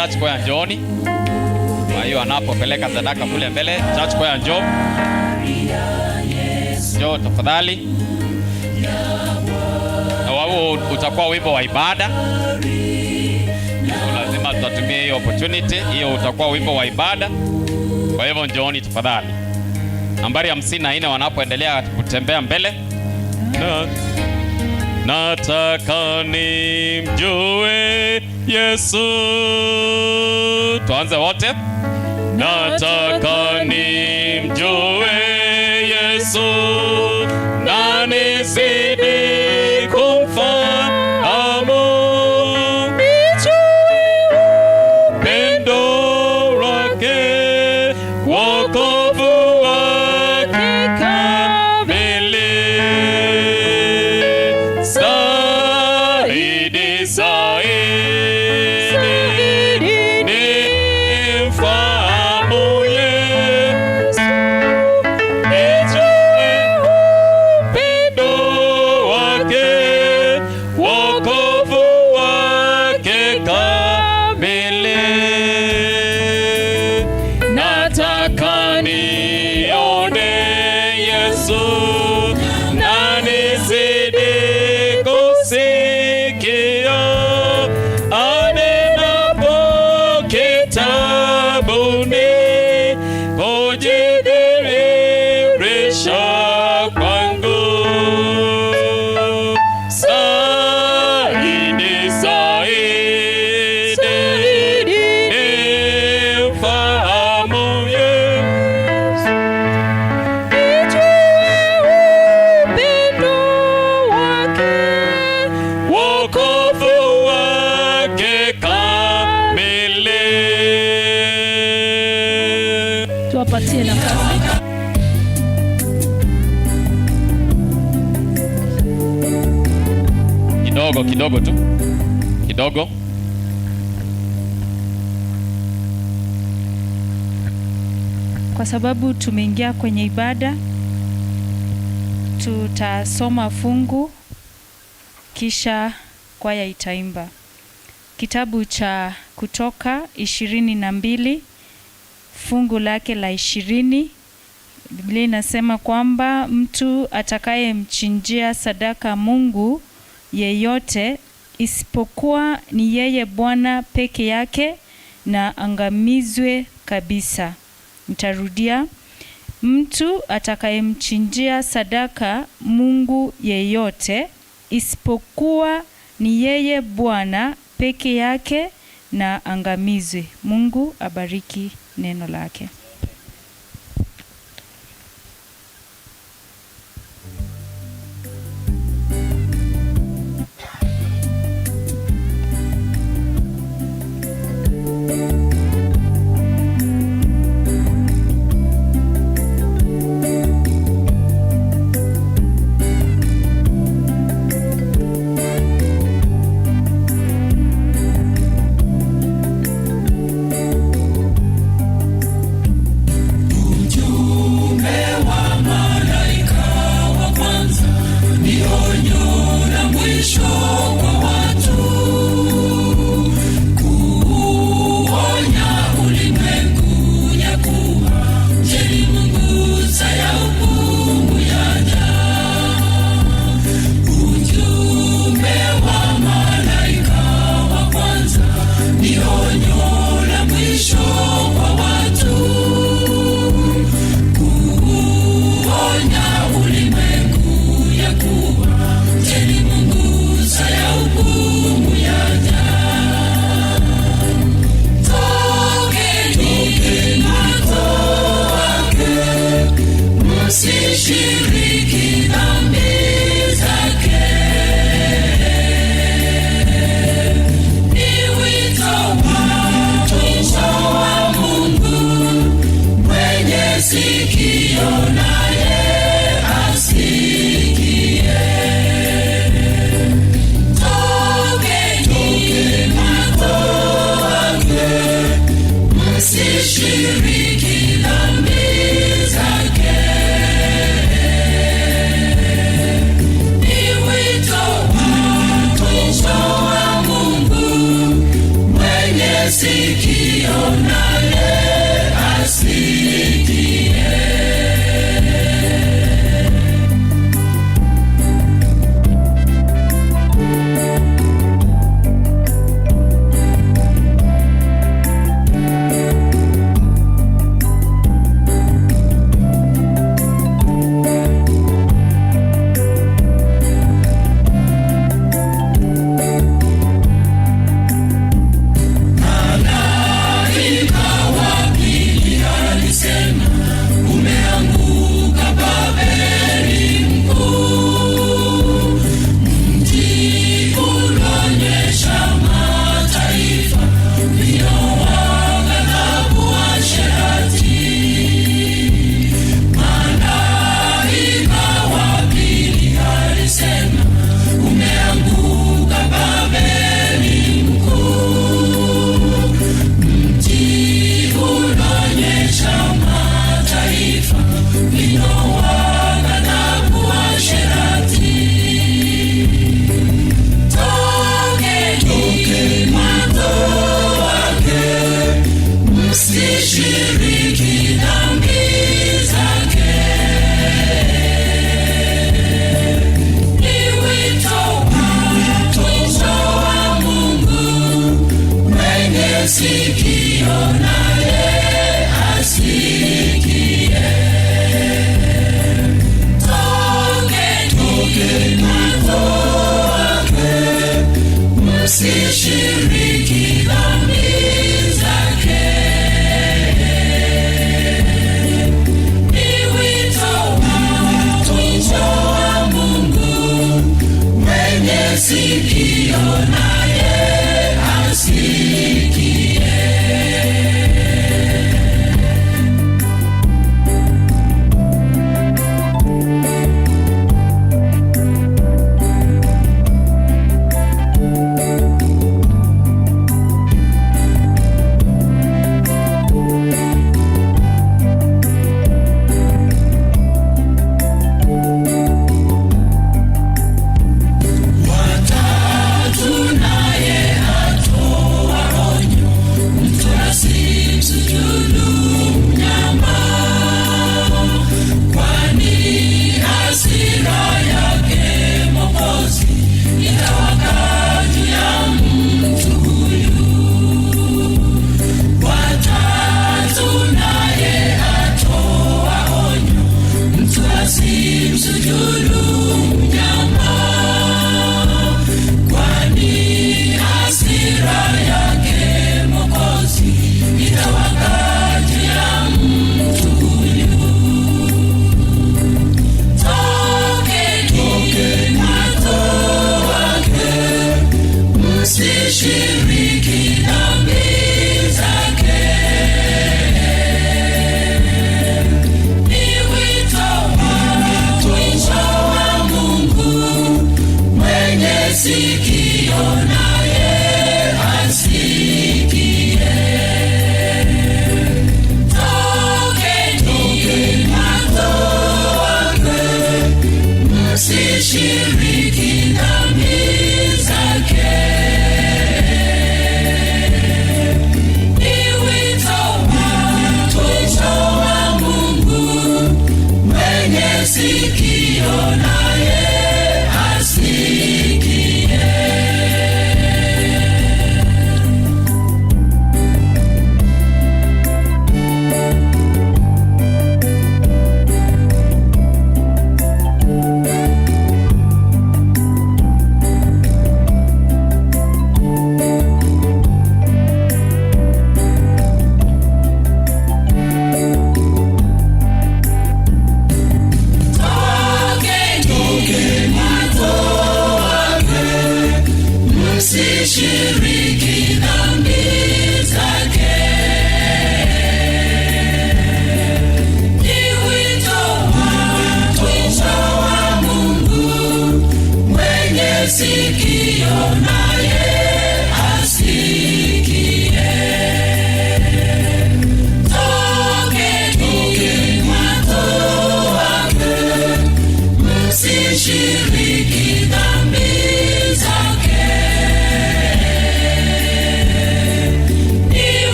B: church choir njooni. Kwa hiyo anapopeleka sadaka kule mbele, church choir njoo. Njoo tafadhali. Na wao utakuwa wimbo wa ibada. Lazima tutatumia hiyo opportunity, hiyo utakuwa wimbo wa ibada. Kwa hivyo njooni tafadhali. Nambari 54 wanapoendelea kutembea mbele. Nataka nimjue Yesu. Tuanze wote. Nataka nimjue Yesu na nizidi kumfahamu, nijue upendo wake, wokovu wake kamili, zaidi nimfahamu Yesu, nijue upendo wake, wokovu wake kamili. Nataka nione Yesu na nizidi kusikia anenapo kitabuni, hujidhihirisha kwangu zaidi nimfahamu Yesu, nijue upendo wake, wokovu wake kamili.
F: Tuwapatie nafasi.
B: Kidogo tu. Kidogo.
D: Kwa sababu tumeingia kwenye ibada, tutasoma fungu kisha kwaya itaimba. Kitabu cha Kutoka 22 fungu lake la 20, Biblia inasema kwamba mtu atakayemchinjia sadaka Mungu yeyote isipokuwa ni yeye Bwana peke yake na angamizwe kabisa. Nitarudia, mtu atakayemchinjia sadaka Mungu yeyote isipokuwa ni yeye Bwana peke yake na angamizwe. Mungu abariki neno lake.
C: sikio naye asikie. Shiriki dhambi zake.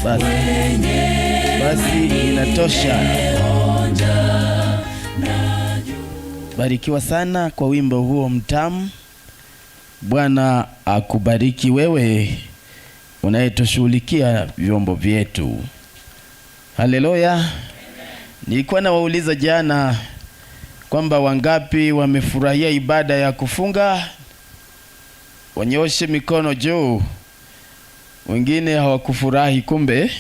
G: Basi inatosha. Barikiwa sana kwa wimbo huo mtamu. Bwana akubariki wewe unayetushughulikia vyombo vyetu. Haleluya. Nilikuwa nawauliza jana kwamba wangapi wamefurahia ibada ya kufunga. Wanyoshe mikono juu. Wengine hawakufurahi, kumbe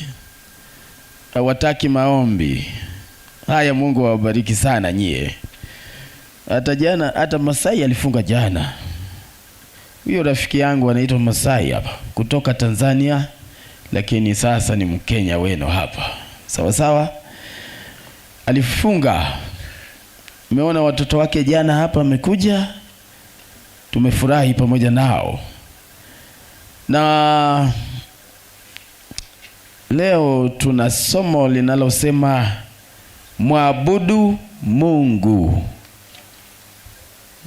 G: hawataki maombi. Haya, Mungu awabariki sana nyie. Hata Masai alifunga jana. Huyo rafiki yangu anaitwa Masai hapa kutoka Tanzania, lakini sasa ni Mkenya wenu hapa. Sawa sawa. Alifunga. Umeona watoto wake jana hapa amekuja. Tumefurahi pamoja nao. Na leo tuna somo linalosema mwabudu Mungu.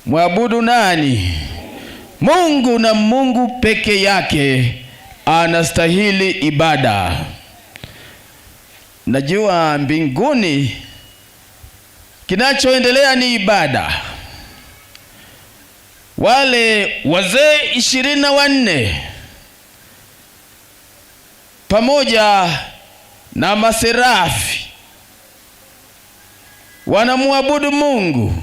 G: Mwabudu nani? Mungu, na Mungu peke yake anastahili ibada. Najua mbinguni kinachoendelea ni ibada. Wale wazee 24 pamoja na maserafi wanamwabudu Mungu.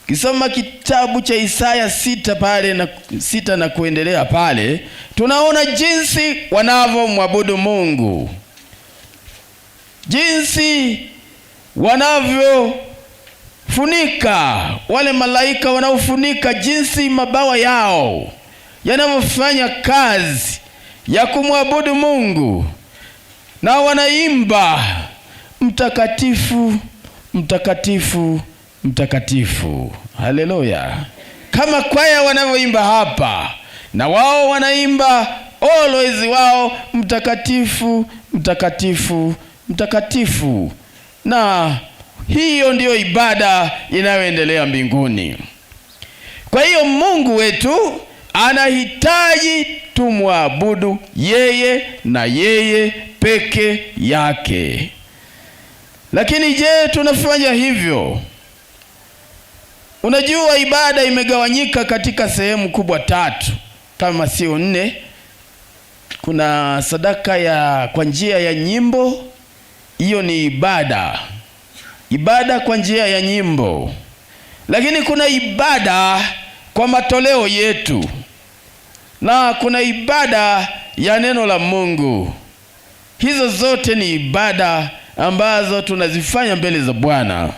G: Kisoma kitabu cha Isaya 6 pale na 6 na kuendelea pale, tunaona jinsi wanavyomwabudu Mungu, jinsi wanavyofunika, wale malaika wanaofunika, jinsi mabawa yao yanavyofanya kazi ya kumwabudu Mungu, na wanaimba mtakatifu, mtakatifu, mtakatifu. Haleluya. Kama kwaya wanavyoimba hapa, na wao wanaimba always wao mtakatifu, mtakatifu, mtakatifu. Na hiyo ndiyo ibada inayoendelea mbinguni. Kwa hiyo Mungu wetu anahitaji tumwabudu yeye na yeye peke yake. Lakini je, tunafanya hivyo? Unajua ibada imegawanyika katika sehemu kubwa 3 kama sio 4. Kuna sadaka ya kwa njia ya nyimbo, hiyo ni ibada. Ibada kwa njia ya nyimbo. Lakini kuna ibada kwa matoleo yetu. Na kuna ibada ya neno la Mungu. Hizo zote ni ibada ambazo tunazifanya mbele za Bwana.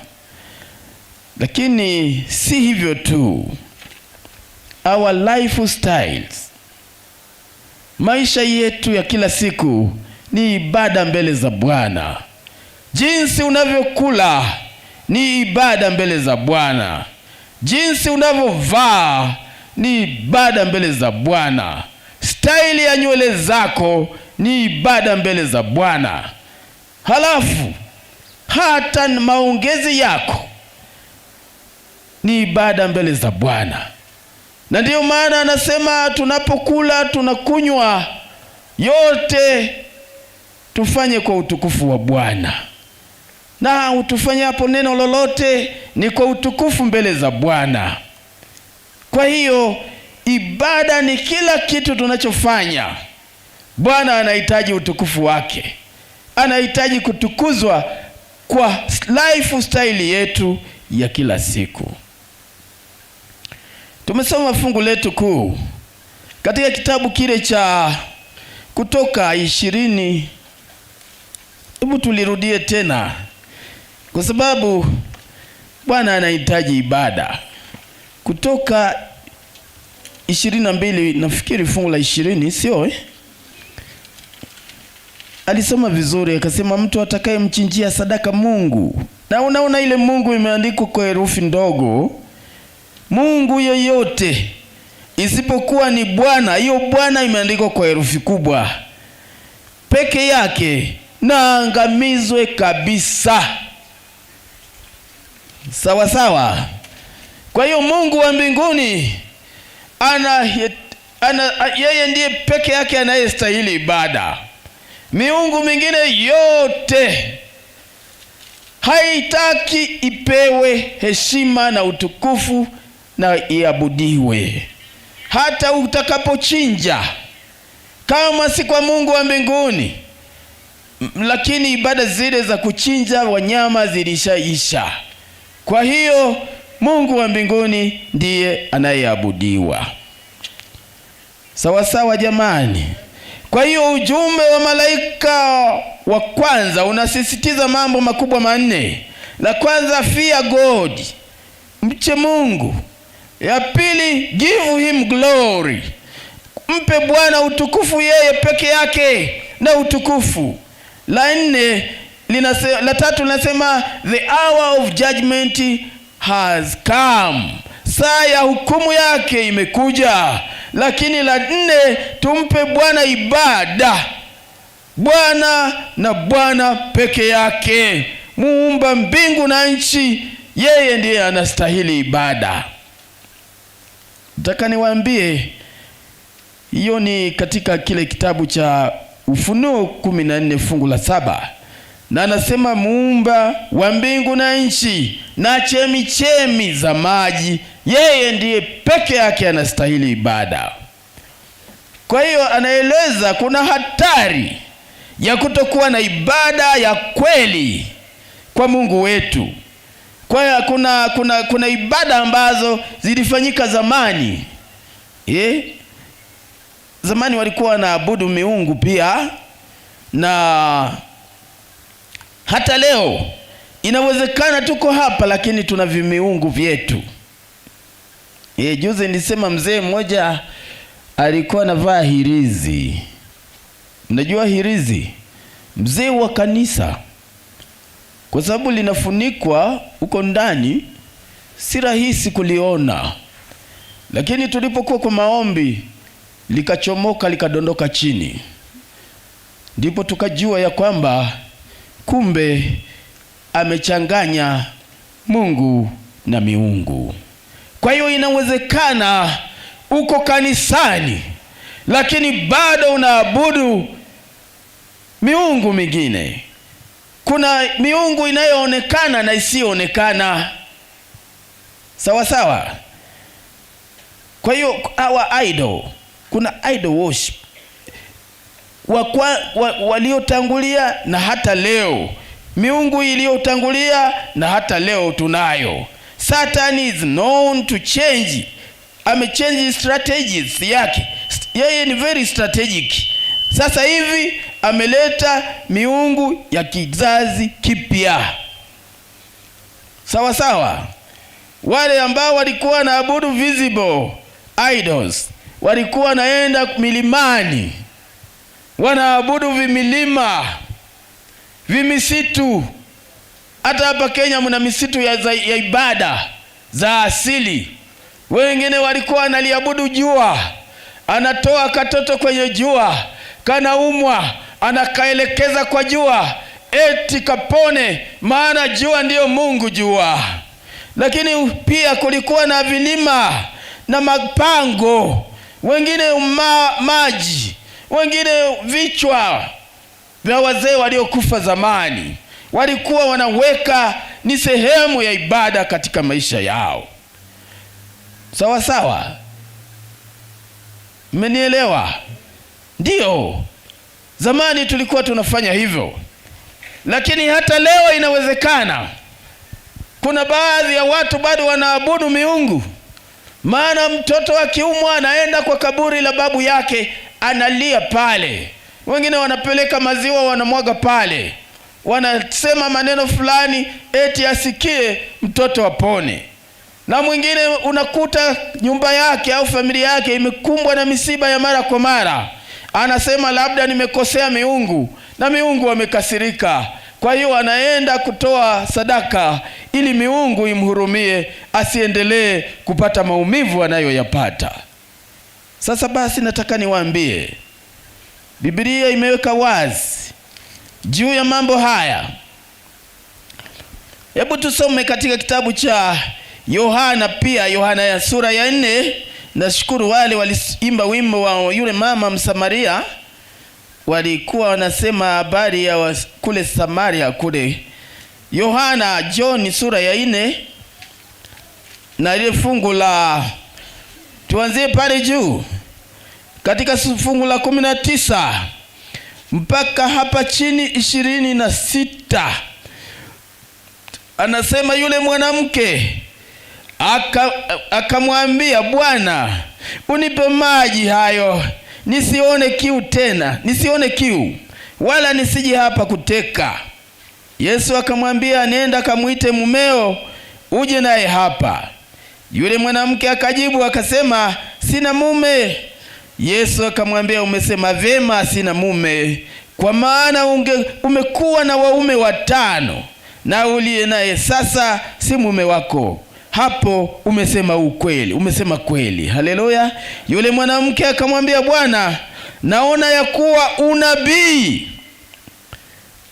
G: Lakini si hivyo tu. Our lifestyles, maisha yetu ya kila siku ni ibada mbele za Bwana. Jinsi unavyokula ni ibada mbele za Bwana. Jinsi unavyovaa ni ibada mbele za Bwana. Staili ya nywele zako ni ibada mbele za Bwana. Halafu hata maongezi yako ni ibada mbele za Bwana. Na ndiyo maana anasema tunapokula, tunakunywa, yote tufanye kwa utukufu wa Bwana. Na utufanye hapo neno lolote ni kwa utukufu mbele za Bwana. Kwa hiyo ibada ni kila kitu tunachofanya. Bwana anahitaji utukufu wake. Anahitaji kutukuzwa kwa lifestyle yetu ya kila siku. Tumesoma fungu letu kuu katika kitabu kile cha Kutoka 20. Hebu tulirudie tena, kwa sababu Bwana anahitaji ibada. Kutoka 22, nafikiri fungu la 20, sio Alisoma vizuri, akasema mtu atakaye mchinjia sadaka Mungu. Na unaona ile Mungu imeandikwa kwa herufi ndogo. Mungu yoyote isipokuwa ni Bwana, hiyo Bwana imeandikwa kwa herufi kubwa. Peke yake na angamizwe kabisa. Sawa sawa. Kwa hiyo Mungu wa mbinguni yeye ndiye peke yake anayestahili ibada. Miungu mingine yote haitaki ipewe heshima na utukufu na iabudiwe. Hata utakapochinja, kama si kwa Mungu wa mbinguni, lakini ibada zile za kuchinja wanyama zilishaisha. Kwa hiyo Mungu wa mbinguni ndiye anayeabudiwa. Sawa sawa jamani. Kwa hiyo ujumbe wa malaika wa kwanza unasisitiza mambo makubwa manne. La kwanza, fear God, mche Mungu. Ya pili, give him glory, mpe Bwana utukufu, yeye peke yake na utukufu. La tatu linasema the hour of judgment has come, saa ya hukumu yake imekuja. Lakini la nne, tumpe Bwana ibada, Bwana na Bwana peke yake, muumba mbingu na nchi, yeye ndiye anastahili ibada. Nataka niwaambie, hiyo ni katika kile kitabu cha Ufunuo 14 fungu la 7. Na anasema muumba wa mbingu na nchi na chemichemi za maji, yeye ndiye peke yake anastahili ibada. Kwa hiyo anaeleza kuna hatari ya kutokuwa na ibada ya kweli kwa Mungu wetu. Kwa hiyo kuna ibada ambazo zilifanyika zamani. Zamani walikuwa wanaabudu miungu pia, na hata leo inawezekana tuko hapa lakini tuna vimiungu vyetu. Juzi nilisema mzee mmoja alikuwa anavaa hirizi. Mnajua hirizi? Mzee wa kanisa, kwa sababu linafunikwa huko ndani, si rahisi kuliona. Lakini tulipokuwa kwa maombi, likachomoka likadondoka chini. Ndipo tukajua ya kwamba kumbe amechanganya Mungu na miungu. Kwa hiyo inawezekana uko kanisani lakini bado unaabudu miungu mingine. Kuna miungu inayoonekana na isiyoonekana. Sawa sawa. Kwa hiyo our idol, kuna idol worship waliotangulia na hata leo, miungu iliyotangulia na hata leo tunayo. Satan is known to change. Amechange strategies yake. Yeye ni very strategic. Sasa hivi ameleta miungu ya kizazi kipya. Sawa sawa. Wale ambao walikuwa naabudu visible idols, walikuwa naenda milimani, wanaabudu vimilima, vimisitu. Hata hapa Kenya mna misitu ya ibada za asili. Wengine walikuwa analiabudu jua, anatoa katoto kwenye jua, kanaumwa, anakaelekeza kwa jua, eti kapone, maana jua ndiyo Mungu jua. Lakini pia kulikuwa na vilima na mapango, wengine maji, wengine vichwa vya wazee waliokufa zamani. Walikuwa wanaweka ni sehemu ya ibada katika maisha yao. Sawa sawa. Mmenielewa? Ndio. Zamani tulikuwa tunafanya hivyo. Lakini hata leo inawezekana kuna baadhi ya watu bado wanaabudu miungu. Maana mtoto akiumwa anaenda kwa kaburi la babu yake, analia pale. Wengine wanapeleka maziwa wanamwaga pale. Wanasema maneno fulani eti asikie mtoto apone. Na mwingine unakuta nyumba yake au familia yake imekumbwa na misiba ya mara kwa mara. Anasema labda nimekosea miungu, na miungu wamekasirika. Kwa hiyo anaenda kutoa sadaka ili miungu imhurumie, asiendelee kupata maumivu anayoyapata. Sasa basi nataka niwaambie, Biblia imeweka wazi juu ya mambo haya. Hebu tusome katika kitabu cha Yohana, pia Yohana ya sura ya 4. Nashukuru wale waliimba wimbo wa yule mama Msamaria walikuwa wanasema habari ya kule Samaria kule. John sura ya 4 na ile fungu la, tuanzie pale juu katika fungu la 19 mpaka hapa chini 26. Anasema yule mwanamke akamwambia, Bwana, unipe maji hayo nisione kiu tena, nisione kiu wala nisije hapa kuteka. Yesu akamwambia, nenda kamuite mumeo uje naye hapa. Yule mwanamke akajibu akasema, sina mume. Yesu akamwambia, umesema vyema, sina mume, kwa maana umekuwa na waume 5 na uliye naye sasa si mume wako. Hapo umesema ukweli, umesema kweli. Haleluya. Yule mwanamke akamwambia, Bwana, naona ya kuwa unabii.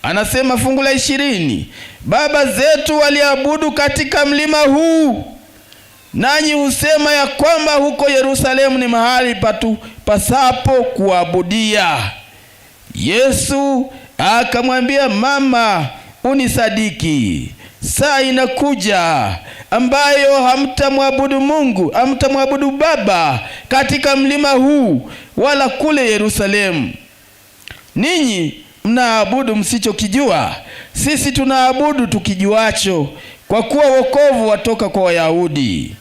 G: Anasema fungu la 20, baba zetu waliabudu katika mlima huu, nanyi husema ya kwamba huko Yerusalemu ni mahali pasapo kuabudia. Yesu akamwambia, mama, unisadiki, saa inakuja ambayo hamtamwabudu Mungu, hamtamwabudu Baba katika mlima huu wala kule Yerusalemu. Ninyi mnaabudu msichokijua, sisi tunaabudu tukijuacho, kwa kuwa wokovu watoka kwa Wayahudi.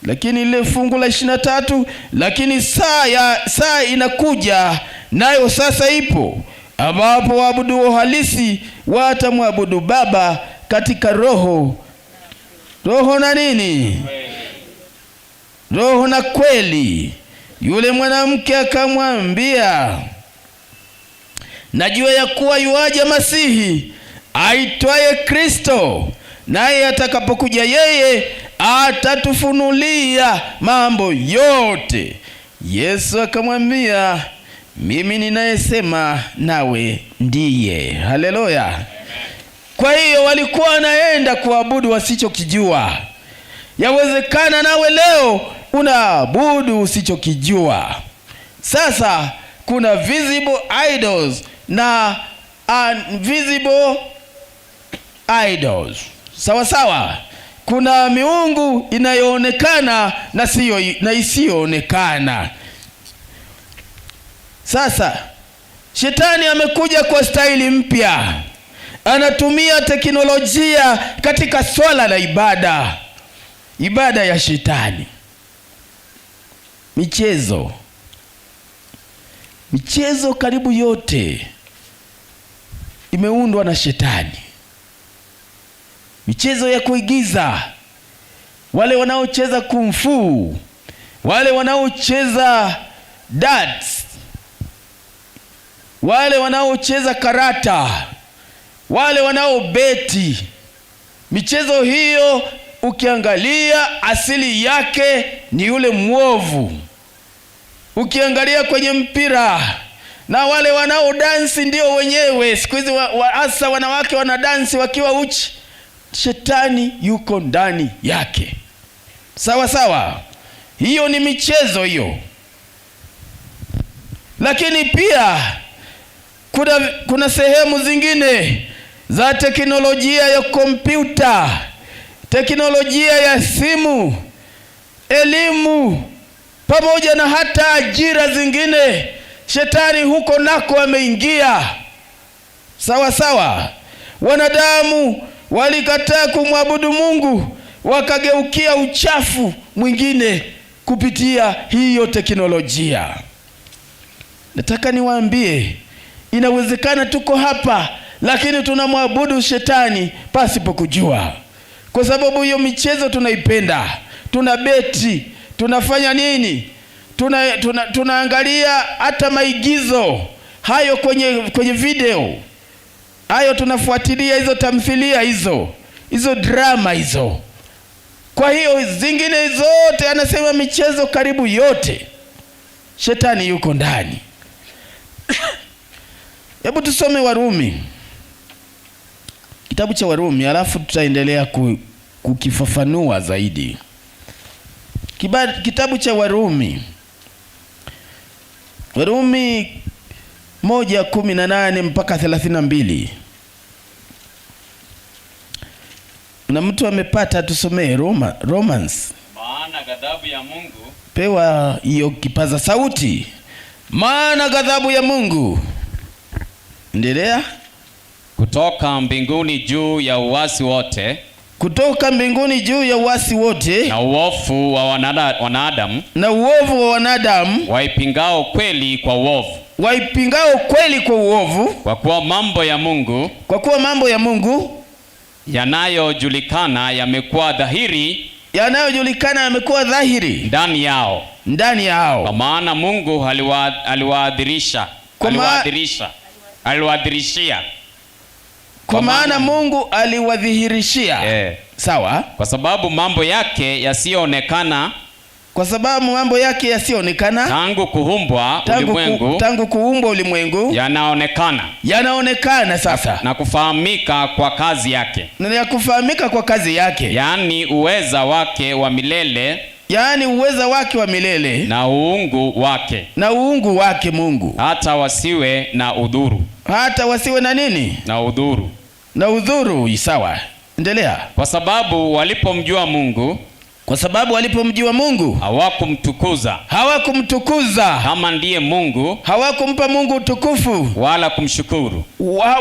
G: Lakini ile fungu la 23, lakini saa inakuja, nayo sasa ipo, ambapo waabudu halisi watamwabudu Baba katika roho na nini? Roho na kweli. Yule mwanamke akamwambia, najua ya kuwa yuaja Masihi aitwaye Kristo, naye atakapokuja yeye atatufunulia mambo yote. Yesu akamwambia, mimi ninayesema nawe ndiye. Haleluya. Kwa hiyo walikuwa wanaenda kuabudu wasichokijua. Yawezekana nawe leo unaabudu usichokijua. Sasa kuna visible idols na invisible idols. Sawa sawa. Kuna miungu inayoonekana na isiyoonekana. Sasa shetani amekuja kwa staili mpya. Anatumia teknolojia katika swala la ibada ya shetani. Michezo karibu yote imeundwa na shetani. Michezo ya kuigiza, wale wanaocheza kung fu, wale wanaocheza darts, wale wanaocheza karata, wale wanaobeti. Michezo hiyo ukiangalia asili yake ni yule mwovu. Ukiangalia kwenye mpira, na wale wanaodansi ndio wenyewe. Siku hizi hasa wanawake wanadansi wakiwa uchi. Shetani yuko ndani yake. Sawa sawa. Hiyo ni michezo hiyo. Lakini pia kuna sehemu zingine za teknolojia ya kompyuta, teknolojia ya simu, elimu, pamoja na hata ajira zingine. Shetani huko nako ameingia. Sawa sawa. Wanadamu walikataa kumwabudu Mungu, wakageukia uchafu mwingine kupitia hiyo teknolojia. Nataka niwaambie, inawezekana tuko hapa lakini tunamwabudu shetani pasipo kujua. Kwa sababu hiyo michezo tunaipenda, tunabeti, tunafanya nini? Tunaangalia hata maigizo hayo kwenye video. Hayo tunafuatilia hizo tamthilia hizo drama hizo. Kwa hiyo zingine zote anasema michezo karibu yote shetani yuko ndani. Hebu tusome Warumi. Kitabu cha Warumi, alafu tutaendelea kukifafanua zaidi. Kitabu cha Warumi 1:18 mpaka 32. Na mtu amepata, tusomee Romans.
B: Maana ghadhabu ya Mungu,
G: pewa hiyo kipaza sauti. Maana ghadhabu ya Mungu, endelea,
B: kutoka mbinguni juu ya uasi wote,
G: kutoka mbinguni juu ya uasi wote,
B: na uovu wa wanadamu,
G: na uovu wa wanadamu,
B: waipingao kweli kwa uovu,
G: waipingao kweli kwa uovu,
B: kwa kuwa mambo ya Mungu,
G: kwa kuwa mambo ya Mungu
B: yanayojulikana yamekuwa dhahiri,
G: yanayojulikana yamekuwa dhahiri ndani yao.
B: Kwa maana Mungu aliwaadhirishia.
G: Kwa maana Mungu aliwadhihirishia. Sawa.
B: Kwa sababu mambo yake yasiyoonekana, tangu kuumbwa ulimwengu, yanaonekana sasa, na kufahamika kwa kazi yake, yaani uweza wake wa milele, na uungu wake Mungu, hata wasiwe na nini? Na udhuru. Sawa, endelea. Kwa sababu walipomjua Mungu, hawakumtukuza kama ndiye Mungu, hawakumpa Mungu utukufu wala kumshukuru,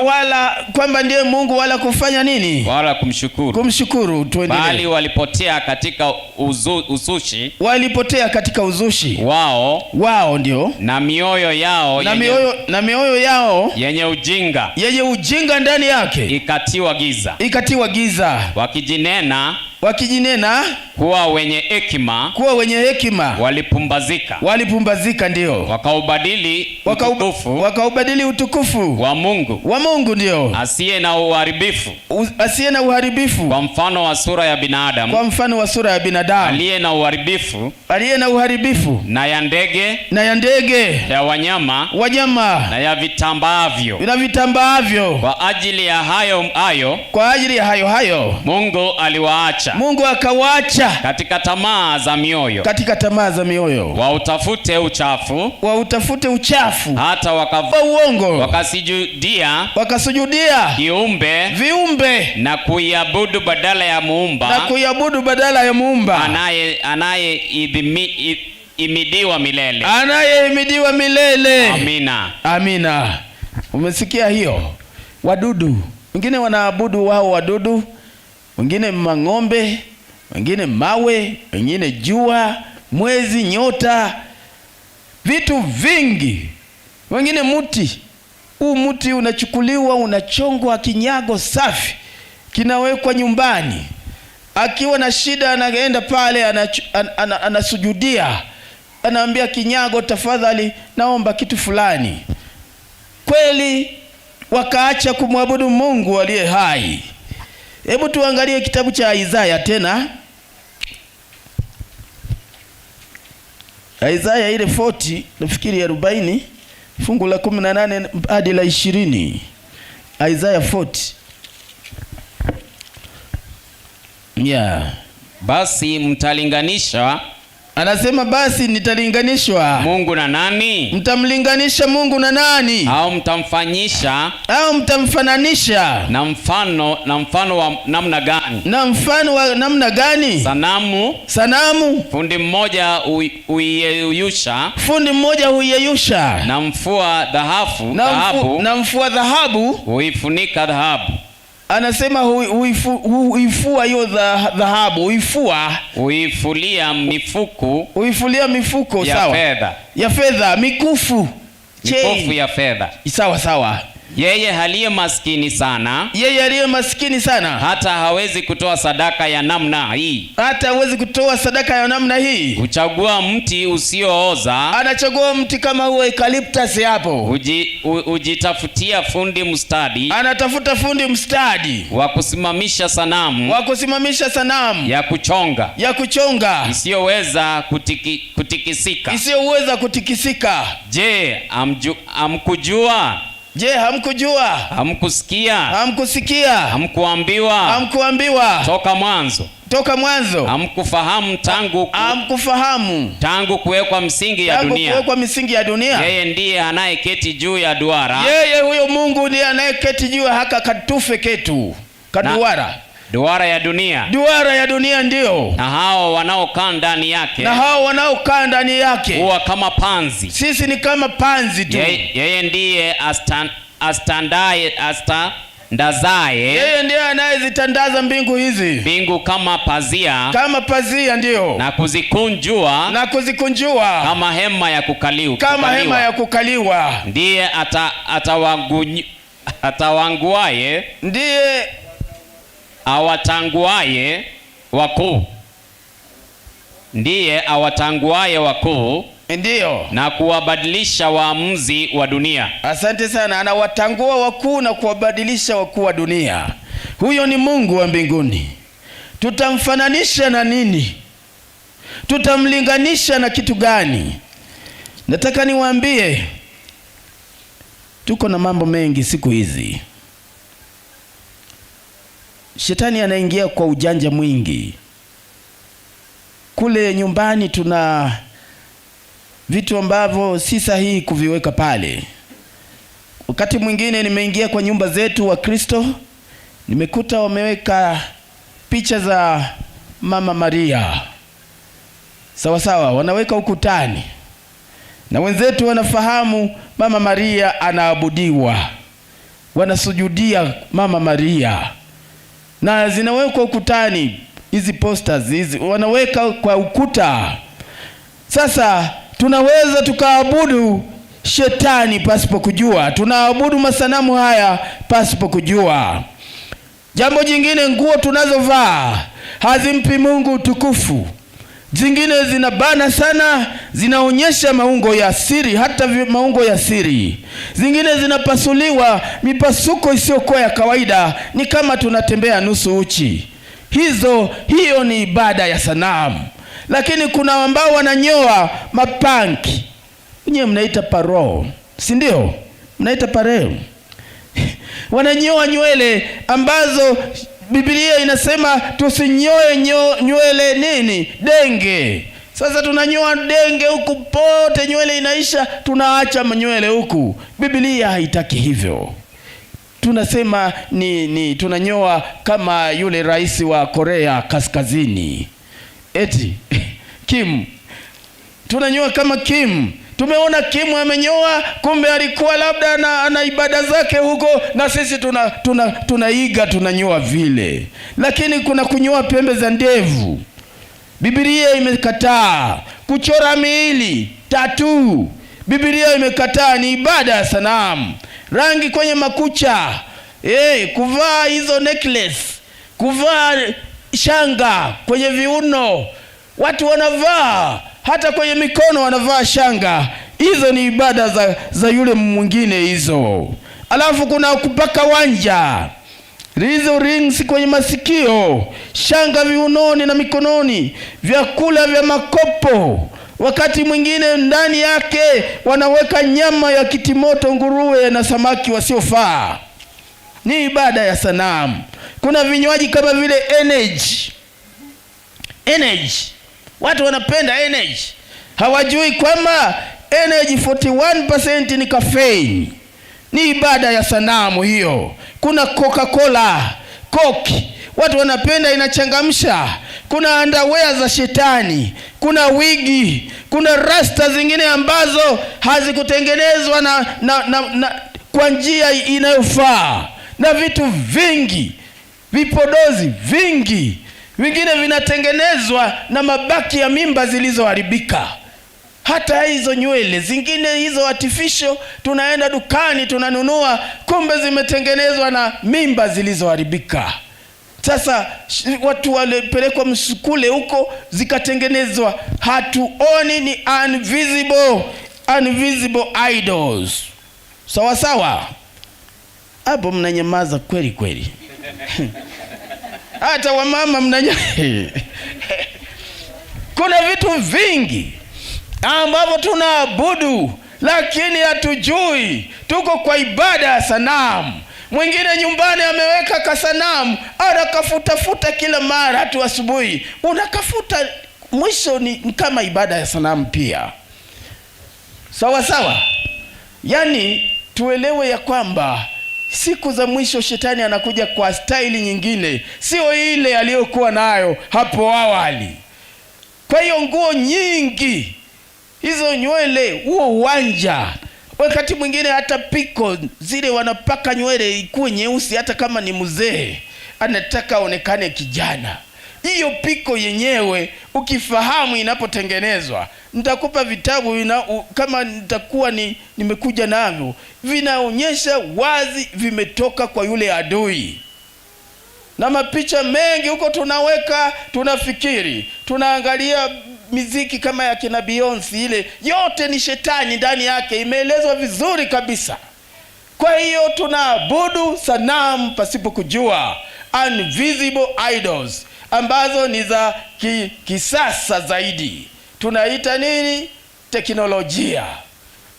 B: wala kwamba ndiye Mungu, wala kufanya nini? Wala kumshukuru. Tuendelee. Bali walipotea katika uzushi wao ndio, na mioyo yao yenye ujinga ndani yake ikatiwa giza, wakijinena kuwa wenye hekima, walipumbazika ndio, wakaubadili utukufu wa Mungu ndio, asiye na uharibifu, kwa mfano wa sura ya binadamu, aliye na uharibifu, na ya ndege, ya wanyama, na ya vitambaavyo. Kwa ajili ya hayo Mungu akawaacha katika tamaa za mioyo, wautafute uchafu, hata uongo, wakasujudia viumbe, na kuiabudu badala ya muumba, anayeimidiwa milele. Amina. Umesikia hiyo? Wadudu wengine wanaabudu wadudu, wengine mang'ombe, wengine mawe, wengine jua, mwezi, nyota, vitu vingi, wengine muti. Muti unachukuliwa, unachongwa kinyago safi, kinawekwa nyumbani. Akiwa na shida anaenda pale, anasujudia, anaambia kinyago, tafadhali naomba kitu fulani. Kweli wakaacha kumwabudu Mungu aliye hai. Hebu tuangalie kitabu cha Isaya tena. Isaya ile 40, nafikiri 40, fungu la 18 hadi la 20. Isaya 40. Basi mtalinganisha, anasema basi nitalinganishwa Mungu na nani? Mtamlinganisha Mungu na nani? Au mtamfananisha na mfano wa namna gani? Na mfano wa namna gani? Sanamu fundi mmoja huiyeyusha, na mfua dhahabu huifunika dhahabu. Anasema huifua hiyo dhahabu, huifulia mifuko ya fedha, mikufu ya fedha. Sawa. Yeye aliye maskini sana, hata hawezi kutoa sadaka ya namna hii. Huchagua mti usiooza, anachagua mti kama huo eucalyptus hapo. Hujitafutia fundi mstadi, anatafuta fundi mstadi wa kusimamisha sanamu ya kuchonga isiyoweza kutikisika. Je, hamkujua? Hamkusikia? Hamkuambiwa toka
G: toka mwanzo.
B: Hamkufahamu tangu kuwekwa msingi ya dunia.
G: Kuwekwa misingi ya dunia.
B: Yeye ndiye anayeketi juu ya duara.
G: Yeye huyo Mungu ndiye anayeketi juu haka katufe ketu. Kaduara.
B: Duara ya dunia.
G: Duara ya dunia ndio.
B: Na hao wanaokaa ndani yake. Huwa kama panzi.
G: Sisi ni kama panzi tu.
B: Yeye ndiye astandazaye.
G: Yeye ndiye anayezitandaza mbingu hizi.
B: Mbingu kama pazia.
G: Kama pazia ndio.
B: Na kuzikunjua. Kama hema ya kukaliwa. Ndiye atawanguaye.
G: Ndiye
B: awatanguaye wakuu.
G: Ndio.
B: Na kuwabadilisha waamuzi wa dunia.
G: Asante sana. Anawatangua wakuu na kuwabadilisha wakuu wa dunia. Huyo ni Mungu wa mbinguni. Tutamfananisha na nini? Tutamlinganisha na kitu gani? Nataka niwaambie, tuko na mambo mengi siku hizi. Shetani anaingia kwa ujanja mwingi. Kule nyumbani tuna vitu ambavyo si sahihi kuviweka pale. Wakati mwingine nimeingia kwa nyumba zetu wa Kristo, nimekuta wameweka picha za Mama Maria. Sawa, wanaweka ukutani. Na wenzetu wanafahamu Mama Maria anaabudiwa. Wanasujudia Mama Maria. Na zinawekwa ukutani, hizi posters hizi wanaweka kwa ukuta. Sasa tunaweza tukaabudu shetani pasipo kujua. Tunaabudu masanamu haya pasipo kujua. Jambo jingine, nguo tunazovaa hazimpi Mungu utukufu. Zingine zinabana sana, zinaonyesha maungo ya siri, hata maungo ya siri. Zingine zinapasuliwa mipasuko isiyokuwa ya kawaida, ni kama tunatembea nusu uchi. Hiyo ni ibada ya sanamu. Lakini kuna ambao wananyoa mapanki. Wenyewe mnaita paro, si ndio? Mnaita pareo. Wananyoa nywele ambazo Biblia inasema tusinyoe nywele nini? Denge. Sasa tunanyoa denge huku pote, nywele inaisha, tunaacha nywele huku. Biblia haitaki hivyo. Tunasema tunanyoa kama yule rais wa Korea Kaskazini. Eti Kim. Tunanyoa kama Kim. Tumeona Kim amenyoa, kumbe alikuwa labda ana ibada zake huko, na sisi tunaiga tunanyoa vile. Lakini kuna kunyoa pembe za ndevu. Biblia imekataa. Kuchora miili, tattoo, Biblia imekataa, ni ibada ya sanamu. Rangi kwenye makucha, kuvaa hizo necklace, kuvaa shanga kwenye viuno. Watu wanavaa, hata kwenye mikono wanavaa shanga. Hizo ni ibada za yule mwingine hizo. Alafu kuna kupaka wanja, hizo rings kwenye masikio, shanga viunoni na mikononi, vyakula vya makopo. Wakati mwingine ndani yake wanaweka nyama ya kitimoto, nguruwe na samaki wasiofaa. Ni ibada ya sanamu. Kuna vinywaji kama vile energy. Watu wanapenda energy. Hawajui kwamba energy 41% ni caffeine. Ni ibada ya sanamu hiyo. Kuna Coca-Cola, Coke. Watu wanapenda, inachangamsha. Kuna underwear za shetani, kuna wigi, kuna rasta zingine ambazo hazikutengenezwa na kwa njia inayofaa. Na vitu vingi, vipodozi vingi, vingine vinatengenezwa na mabaki ya mimba zilizoharibika. Hata hizo nywele zingine hizo artificial, tunaenda dukani tunanunua, kumbe zimetengenezwa na mimba zilizoharibika. Sasa watu walipelekwa msukule huko, zikatengenezwa. Hatuoni, ni invisible idols. Sawa. Hapo mnanyamaza kweli. Hata wamama mnanyamaza. Kuna vitu vingi ambavyo tunaabudu, lakini hatujui. Tuko kwa ibada ya sanamu. Mwingine nyumbani ameweka kasanamu, anakafutafuta kila mara tu asubuhi. Unakafuta, mwisho ni kama ibada ya sanamu pia. Sawa sawa. Yaani tuelewe ya kwamba siku za mwisho shetani anakuja kwa staili nyingine, sio ile aliyokuwa nayo hapo awali. Kwa hiyo nguo nyingi, hizo nywele, huo uwanja, wakati mwingine hata piko zile wanapaka nywele ikuwe nyeusi hata kama ni mzee, anataka aonekane kijana. Hiyo piko yenyewe ukifahamu inapotengenezwa, nitakupa vitabu kama nitakuwa nimekuja navyo, vinaonyesha wazi vimetoka kwa yule adui. Na mapicha mengi huko tunaweka, tunafikiri tunaangalia miziki kama ya kina Beyonce, ile yote ni shetani ndani yake, imeelezwa vizuri kabisa. Kwa hiyo tunaabudu sanamu pasipo kujua, invisible idols, ambazo ni za kisasa zaidi. Tunaita nini? Teknolojia.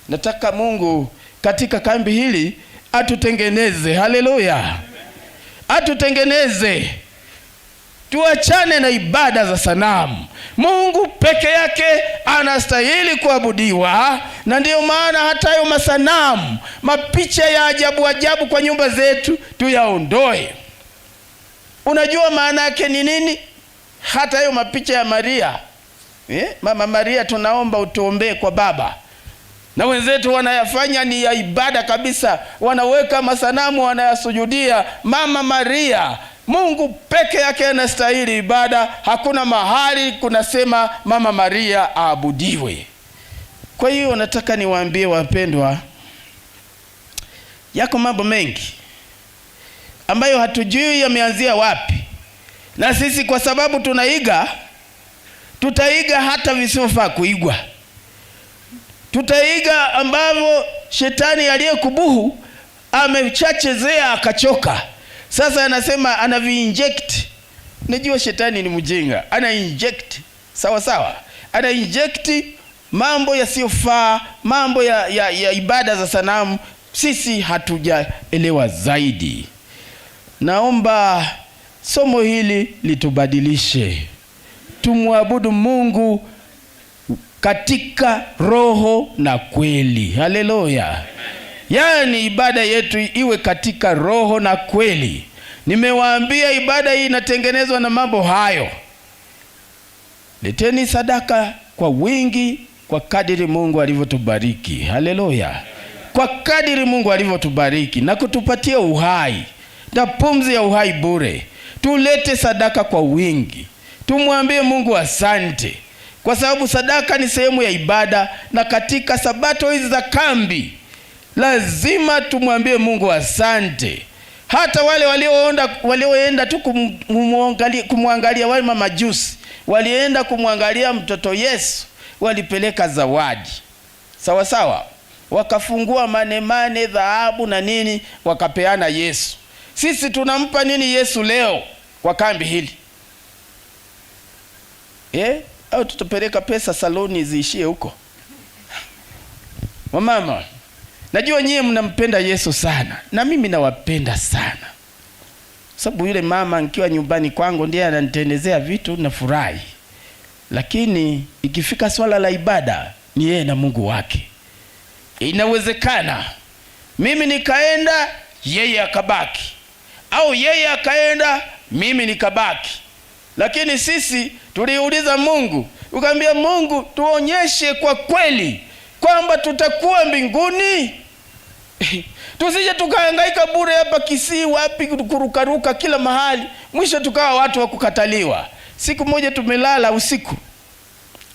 G: Nataka Mungu katika kambi hili atutengeneze. Haleluya. Atutengeneze. Tuachane na ibada za sanamu. Mungu peke yake anastahili kuabudiwa, na ndiyo maana hata hayo masanamu, mapicha ya ajabu ajabu kwa nyumba zetu tuyaondoe. Unajua maana yake ni nini? Hata hayo mapicha ya Maria, Mama Maria, tunaomba utuombee kwa baba. Na wenzetu wanayafanya ni ya ibada kabisa, wanaweka masanamu, wanayasujudia Mama Maria. Mungu peke yake anastahili ibada. Hakuna mahali kunasema Mama Maria aabudiwe. Kwa hiyo nataka niwaambie wapendwa, yako mambo mengi ambayo hatujui yameanzia wapi, na sisi kwa sababu tutaiga hata visivyofaa kuigwa. Tutaiga ambavyo shetani aliyekubuhu amechachezea akachoka. Sasa anasema anavi-inject. Najua shetani ni mjinga, ana-inject. Sawa sawa. Ana-inject mambo yasiyofaa, mambo ya ibada za sanamu. Sisi hatujaelewa zaidi. Naomba somo hili litubadilishe. Tumwabudu Mungu katika roho na kweli. Haleluya. Yaani ibada yetu iwe katika roho na kweli. Nimewaambia ibada hii inatengenezwa na mambo hayo. Leteni sadaka kwa wingi kwa kadiri Mungu alivyotubariki. Haleluya. Kwa kadiri Mungu alivyotubariki na kutupatia uhai na pumzi ya uhai bure. Tulete sadaka kwa wingi. Tumwambie Mungu asante, kwa sababu sadaka ni sehemu ya ibada, na katika sabato hizi za kambi lazima tumwambie Mungu asante. Hata wale walioenda tu kumwangalia wale mamajusi, walienda kumwangalia mtoto Yesu, walipeleka zawadi. Sawa sawa. Wakafungua manemane, dhahabu na nini, wakapeana Yesu. Sisi tunampa nini Yesu leo kwa kambi hili? Au tutapeleka pesa saloni ziishie huko? Wamama, najua nyie mnampenda Yesu sana, na mimi nawapenda sana. Sababu yule mama nikiwa nyumbani kwangu ndiye ananitengenezea vitu na furahi. Lakini ikifika swala la ibada, ni yeye na Mungu wake. Inawezekana mimi nikaenda, yeye akabaki, au yeye akaenda, mimi nikabaki. Lakini sisi tuliuliza Mungu, ukaambia Mungu, tuonyeshe kwa kweli kwamba tutakuwa mbinguni. Tusije tukahangaika bure hapa Kisii, wapi, kurukaruka kila mahali, mwisho tukawa watu wa kukataliwa. Siku moja tumelala usiku,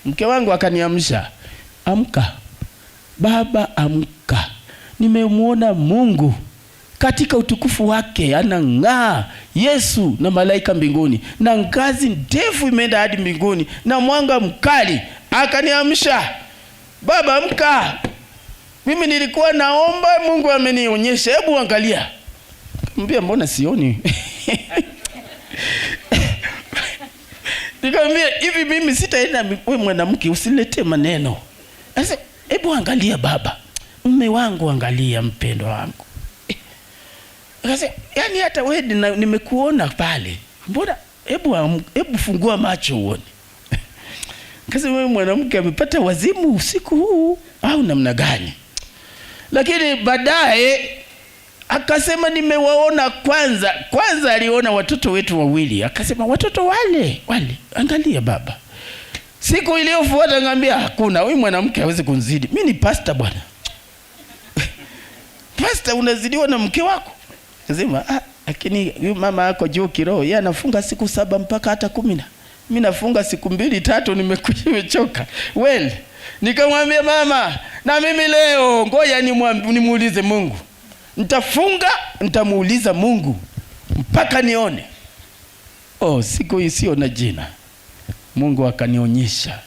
G: mke wangu akaniamsha, amka baba, amka, nimemuona Mungu katika utukufu wake, anang'aa Yesu na malaika mbinguni, na ngazi ndefu imeenda hadi mbinguni, na mwanga mkali. Akaniamsha, baba amka, mimi nilikuwa naomba, Mungu amenionyesha, hebu angalia. Nikamwambia mbona sioni? Nikamwambia hivi, mimi sitaenda, wewe mwanamke usilete maneno. Sasa hebu angalia baba, mume wangu, angalia mpendwa wangu. Akasema, yani hata wewe nimekuona pale. Mbona hebu fungua macho uone. Akasema, wewe mwanamke amepata wazimu usiku huu au namna gani? Lakini baadaye akasema, nimewaona kwanza aliona watoto wetu wawili. Akasema, watoto wale angalia baba. Siku iliyofuata ngambia, hakuna, huyu mwanamke hawezi kunizidi. Mimi ni pastor bwana. Pastor unazidiwa na mke wako? Akasema, lakini huyu mama yako juu kiroho, yeye anafunga siku 7 mpaka hata 10. Mimi nafunga siku 2-3 nimechoka. Well, nikamwambia mama, na mimi leo ngoja nimuulize Mungu. Nitafunga, nitamuuliza Mungu mpaka nione. Siku hii sio na jina. Mungu akanionyesha.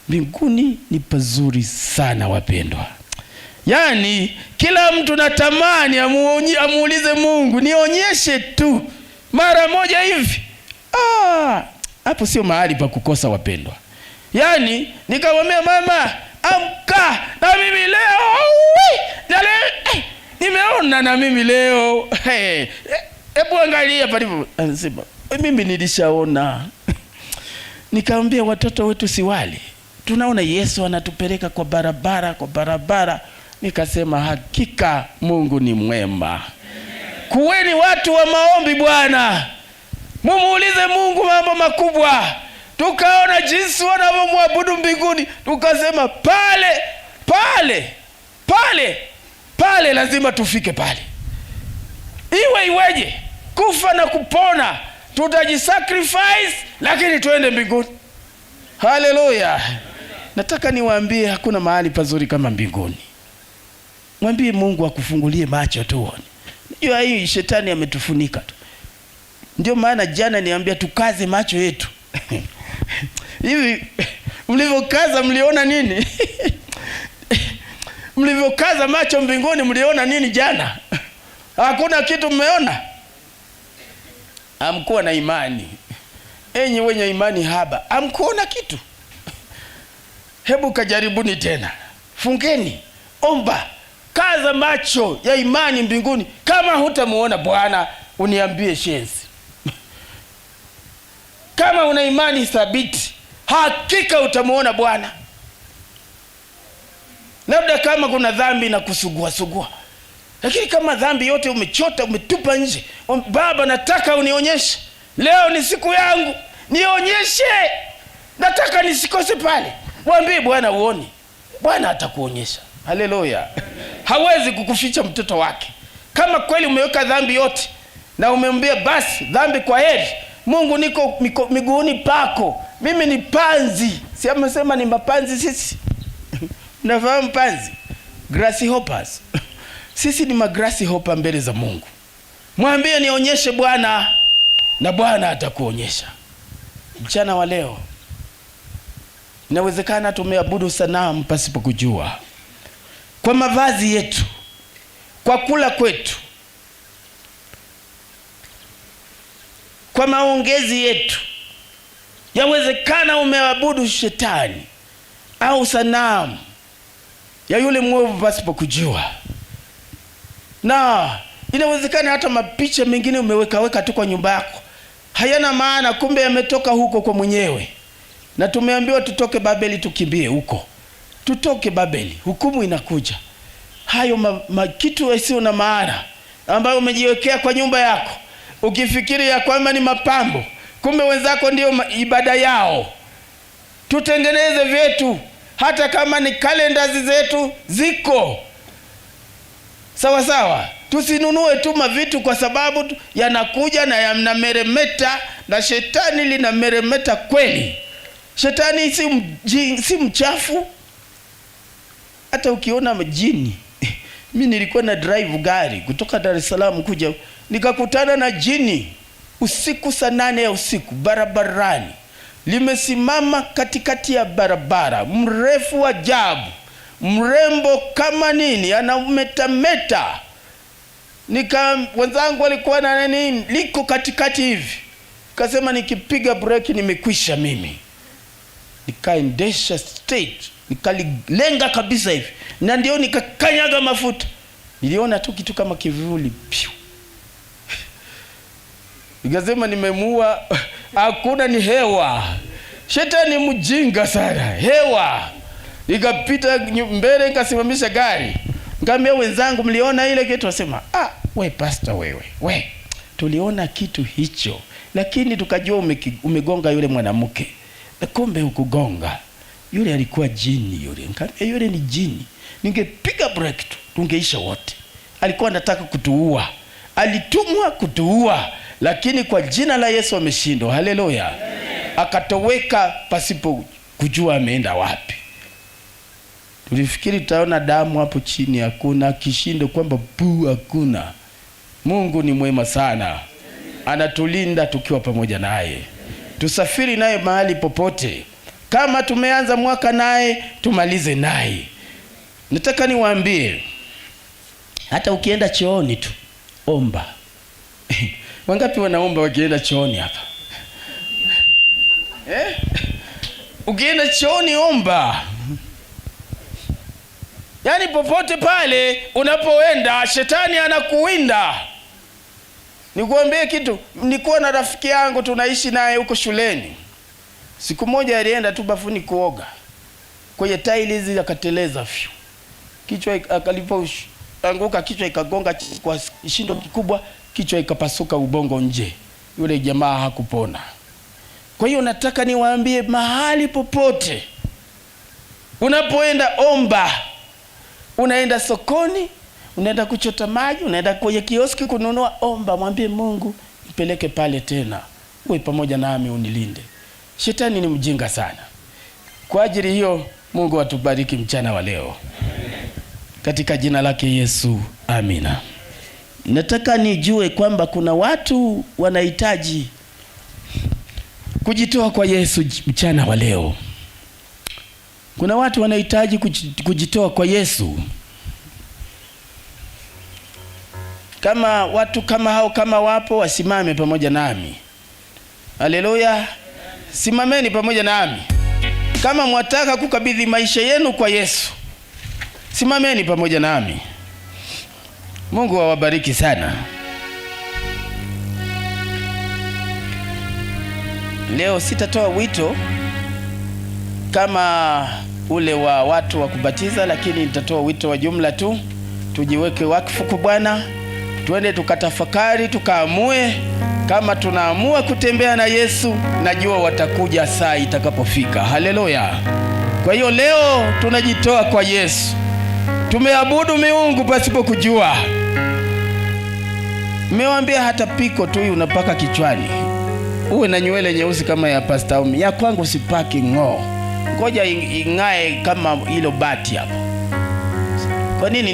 G: Mbinguni ni pazuri sana wapendwa. Yaani kila mtu natamani amuulize Mungu, nionyeshe tu mara moja hivi. Hapo sio mahali pa kukosa wapendwa. Yaani nikamwambia mama, amka na mimi leo. Nimeona na mimi leo. Hebu angalia palipo. Anasema, mimi nilishaona. Nikamwambia, watoto wetu si wale. Tunaona Yesu anatupeleka kwa barabara. Nikasema, hakika Mungu ni mwema. Kuweni watu wa maombi bwana. Mumuulize Mungu mambo makubwa. Tukaona jinsi wanavyomwabudu mbinguni. Tukasema pale lazima tufike pale. Iweje? Kufa na kupona. Tutajisacrifice lakini tuende mbinguni. Haleluya. Nataka niwaambie hakuna mahali pazuri kama mbinguni. Mwambie Mungu akufungulie macho tuone. Unajua hii shetani ametufunika tu. Ndio maana jana niambia tukaze macho yetu. Hivi mlivyokaza mliona nini? Mlivyokaza macho mbinguni mliona nini jana? Hakuna kitu mmeona. Hamkuwa na imani. Enyi wenye imani haba, hamkuona kitu. Hebu kajaribuni tena. Fungeni, omba, kaza macho ya imani mbinguni. Kama hutamuona Bwana, uniambie shenzi. Kama una imani thabiti, hakika utamuona Bwana. Labda kama kuna dhambi na kusugua. Lakini kama dhambi yote umechota, umetupa nje, Baba nataka unionyeshe. Leo ni siku yangu, nionyeshe. Nataka nisikose pale. Mwambie Bwana uone. Bwana atakuonyesha. Haleluya. Hawezi kukuficha mtoto wake. Kama kweli umeweka dhambi yote na umemwambia basi dhambi kwa heri, Mungu niko miguuni pako. Mimi ni panzi. Si amesema ni mapanzi sisi? Unafahamu panzi? Grasshoppers. Sisi ni magrasshopper mbele za Mungu. Mwambie nionyeshe Bwana, na Bwana atakuonyesha. Mchana wa leo inawezekana tumeabudu sanamu pasipo kujua. Kwa mavazi yetu, kwa kula kwetu, kwa maongezi yetu, yawezekana umeabudu shetani au sanamu ya yule mwovu pasipo kujua. Na inawezekana hata mapicha mengine umeweka tu kwa nyumba yako, hayana maana, kumbe yametoka huko kwa mwenyewe. Na tumeambiwa tutoke Babeli, tukimbie huko. Tutoke Babeli, hukumu inakuja. Hayo kitu yasiyo na maana ambayo umejiwekea kwa nyumba yako, ukifikiri ya kwamba ni mapambo, kumbe wenzako ndio ibada yao. Tutengeneze vyetu, hata kama ni calendars zetu ziko sawa. Tusinunue tu mavitu kwa sababu yanakuja na yanameremeta, na shetani linameremeta kweli. Shetani si mchafu. Hata ukiona majini. Mimi nilikuwa na drive gari kutoka Dar es Salaam kuja, nikakutana na jini usiku saa 8 ya usiku barabarani. Limesimama katikati ya barabara, mrefu ajabu, mrembo kama nini, anametameta. Wenzangu walikuwa na nini, liko katikati hivi. Kasema nikipiga breki nimekwisha mimi. Nikaendesha straight, nikalilenga kabisa hivi. Na ndio nikakanyaga mafuta. Niliona tu kitu kama kivuli. Ikasema nimemuua, hakuna, ni hewa. Shetani mjinga sana, hewa. Ikapita mbele, ikasimamisha gari. Nikamwambia wenzangu, mliona ile kitu? Wasema, we pastor wewe, tuliona kitu hicho, lakini tukajua umegonga yule mwanamke. Na kumbe hukugonga. Yule alikuwa jini yule. Nikamwambia yule ni jini. Ningepiga break tu, tungeisha wote. Alikuwa anataka kutuua. Alitumwa kutuua, lakini kwa jina la Yesu ameshindwa. Haleluya. Akatoweka pasipo kujua ameenda wapi. Tulifikiri tutaona damu hapo chini, hakuna. Kishindo kwamba hakuna. Mungu ni mwema sana. Anatulinda tukiwa pamoja naye. Tusafiri naye mahali popote. Kama tumeanza mwaka naye, tumalize naye. Nataka niwaambie, hata ukienda chooni tu omba. Wangapi wanaomba wakienda chooni hapa? Ukienda chooni omba. Yaani popote pale unapoenda, shetani anakuwinda. Nikuambie kitu, nilikuwa na rafiki yangu tunaishi naye huko shuleni. Siku moja alienda tu bafuni kuoga. Kwenye tile hizi akateleza fyu. Kichwa akalipoanguka, kichwa ikagonga kwa shindo kikubwa, kichwa ikapasuka ubongo nje. Yule jamaa hakupona. Kwa hiyo nataka niwaambie, mahali popote unapoenda omba. Unaenda sokoni, unaenda kuchota maji, unaenda kwenye kioski kununua, omba, mwambie Mungu nipeleke pale tena. Uwe pamoja nami unilinde. Shetani ni mjinga sana. Kwa ajili hiyo Mungu atubariki mchana wa leo. Katika jina lake Yesu, amina. Nataka nijue kwamba kuna watu wanahitaji kujitoa kwa Yesu mchana wa leo. Kuna watu wanahitaji kujitoa kwa Yesu. Kama watu kama hao kama wapo, wasimame pamoja nami. Haleluya. Simameni pamoja nami. Kama mwataka kukabidhi maisha yenu kwa Yesu, simameni pamoja nami. Mungu awabariki sana. Leo sitatoa wito kama ule wa watu wa kubatiza, lakini nitatoa wito wa jumla tu. Tujiweke wakfu kwa Bwana, tuende tukatafakari, tukaamue. Kama tunaamua kutembea na Yesu, najua watakuja saa itakapofika. Haleluya. Kwa hiyo leo tunajitoa kwa Yesu. Tumeabudu miungu pasipo kujua. Nimewambia hata piko tu unapaka kichwani, uwe na nywele nyeusi kama ya Pastor Umi. Ya kwangu sipaki ng'oo. Ngoja ingae kama hilo bati hapo. Kwa nini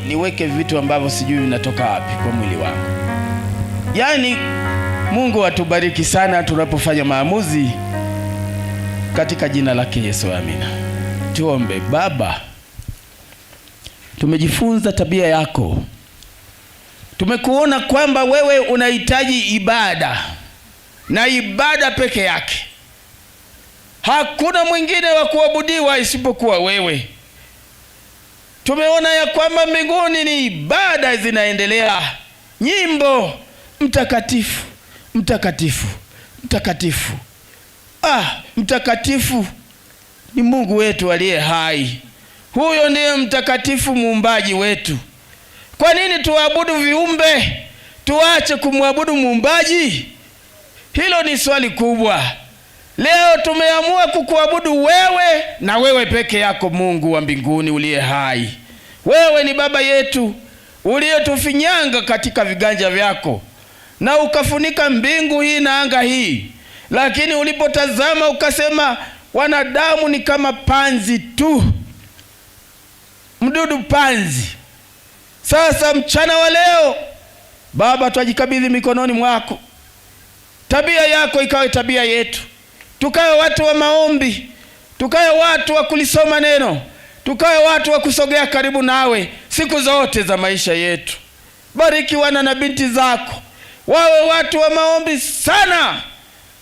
G: niweke vitu ambavyo sijui vinatoka wapi kwa mwili wangu? Yaani Mungu atubariki sana tunapofanya maamuzi katika jina lake Yesu, amina. Tuombe. Baba, tumejifunza tabia yako. Tumekuona kwamba wewe unahitaji ibada, na ibada peke yake. Hakuna mwingine wa kuabudiwa isipokuwa wewe. Tumeona ya kwamba mbinguni ni ibada zinaendelea. Nyimbo, mtakatifu, mtakatifu, mtakatifu. Mtakatifu ni Mungu wetu aliye hai. Huyo ndiye mtakatifu, muumbaji wetu. Kwa nini tuabudu viumbe, tuache kumwabudu muumbaji? Hilo ni swali kubwa. Leo tumeamua kukuabudu wewe, na wewe peke yako, Mungu wa mbinguni uliye hai. Wewe ni baba yetu uliyetufinyanga katika viganja vyako, na ukafunika mbingu hii na anga hii. Lakini ulipotazama ukasema wanadamu ni kama panzi tu, mdudu panzi. Sasa mchana wa leo Baba, twajikabidhi mikononi mwako. Tabia yako ikawe tabia yetu. Tukawe watu wa maombi, tukawe watu wa kulisoma neno, tukawe watu wa kusogea karibu nawe siku zote za maisha yetu. Bariki wana na binti zako, wawe watu wa maombi sana,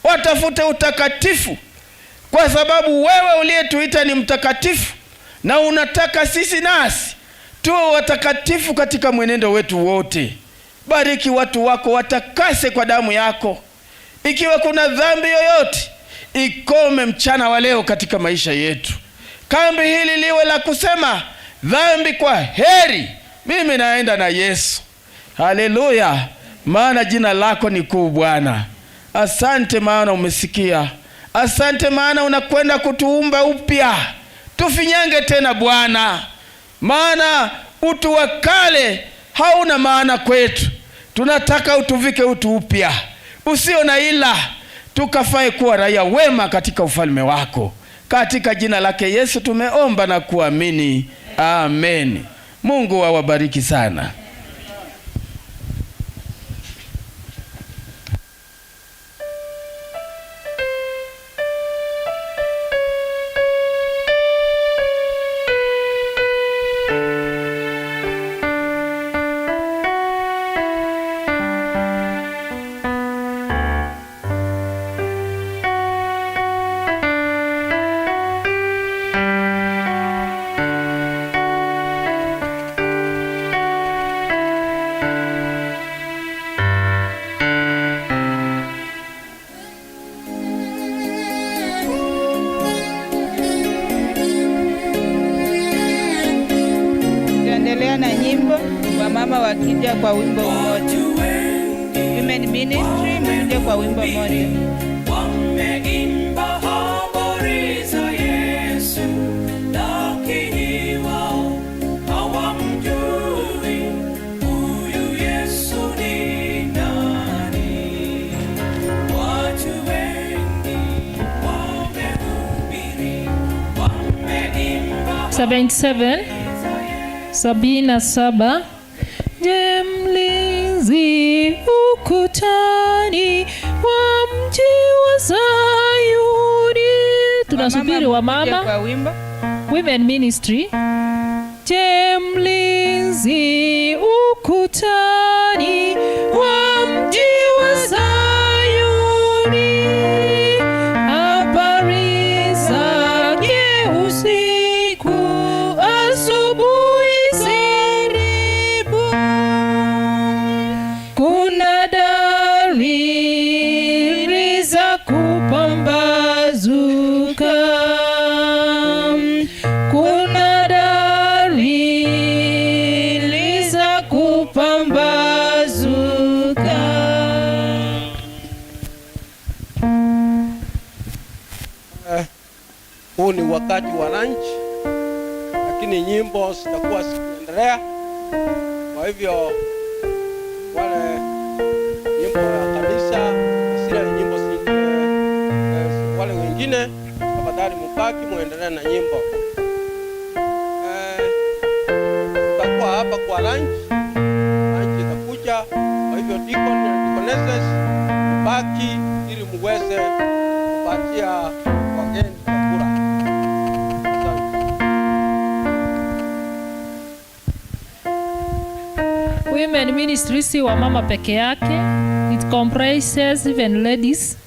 G: watafute utakatifu, kwa sababu wewe uliyetuita ni mtakatifu, na unataka sisi nasi tuwe watakatifu katika mwenendo wetu wote. Bariki watu wako, watakase kwa damu yako. Ikiwa kuna dhambi yoyote, ikome mchana wa leo katika maisha yetu. Kambi hili liwe la kusema dhambi kwa heri, mimi naenda na Yesu. Haleluya, maana jina lako ni kuu Bwana. Asante maana umesikia. Asante maana unakwenda kutuumba upya. Tufinyange tena Bwana, maana utu wa kale hauna maana kwetu. Tunataka utuvike utu upya usio na ila, tukafae kuwa raia wema katika ufalme wako. Katika jina lake Yesu tumeomba na kuamini, amen. Mungu awabariki sana.
D: Na nyimbo wa mama wakija kwa wimbo mmoja. Women Ministry mmoja kwa wimbo mmoja.
C: Wameimba habari za Yesu, lakini wao hawamjui huyu Yesu ni nani. Watu wengi wamehubiri, wameimba
E: 77. Je, mlinzi ukutani wa mji wa Sayuni. Tunasubiri wa mama
D: kwa wimbo.
E: Women Ministry. Je, mlinzi ukutani wa mji wa Sayuni, habari zake usiku asubuhi. Kuna dalili za kupambazuka. Kuna dalili za kupambazuka.
H: Huu ni wakati wa lunch, lakini nyimbo zitakuwa zikiendelea. Kwa hivyo wale nyimbo ya kanisa, zile nyimbo zingine, wale wengine tafadhali mbaki muendelee na nyimbo. Tutakuwa hapa kwa lunch itakuja. Kwa hivyo deacon na deaconesses mbaki ili muweze kupatia wageni chakula.
E: Women Ministry si wa mama peke yake. It comprises even ladies.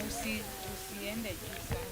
D: Usiende juu sana.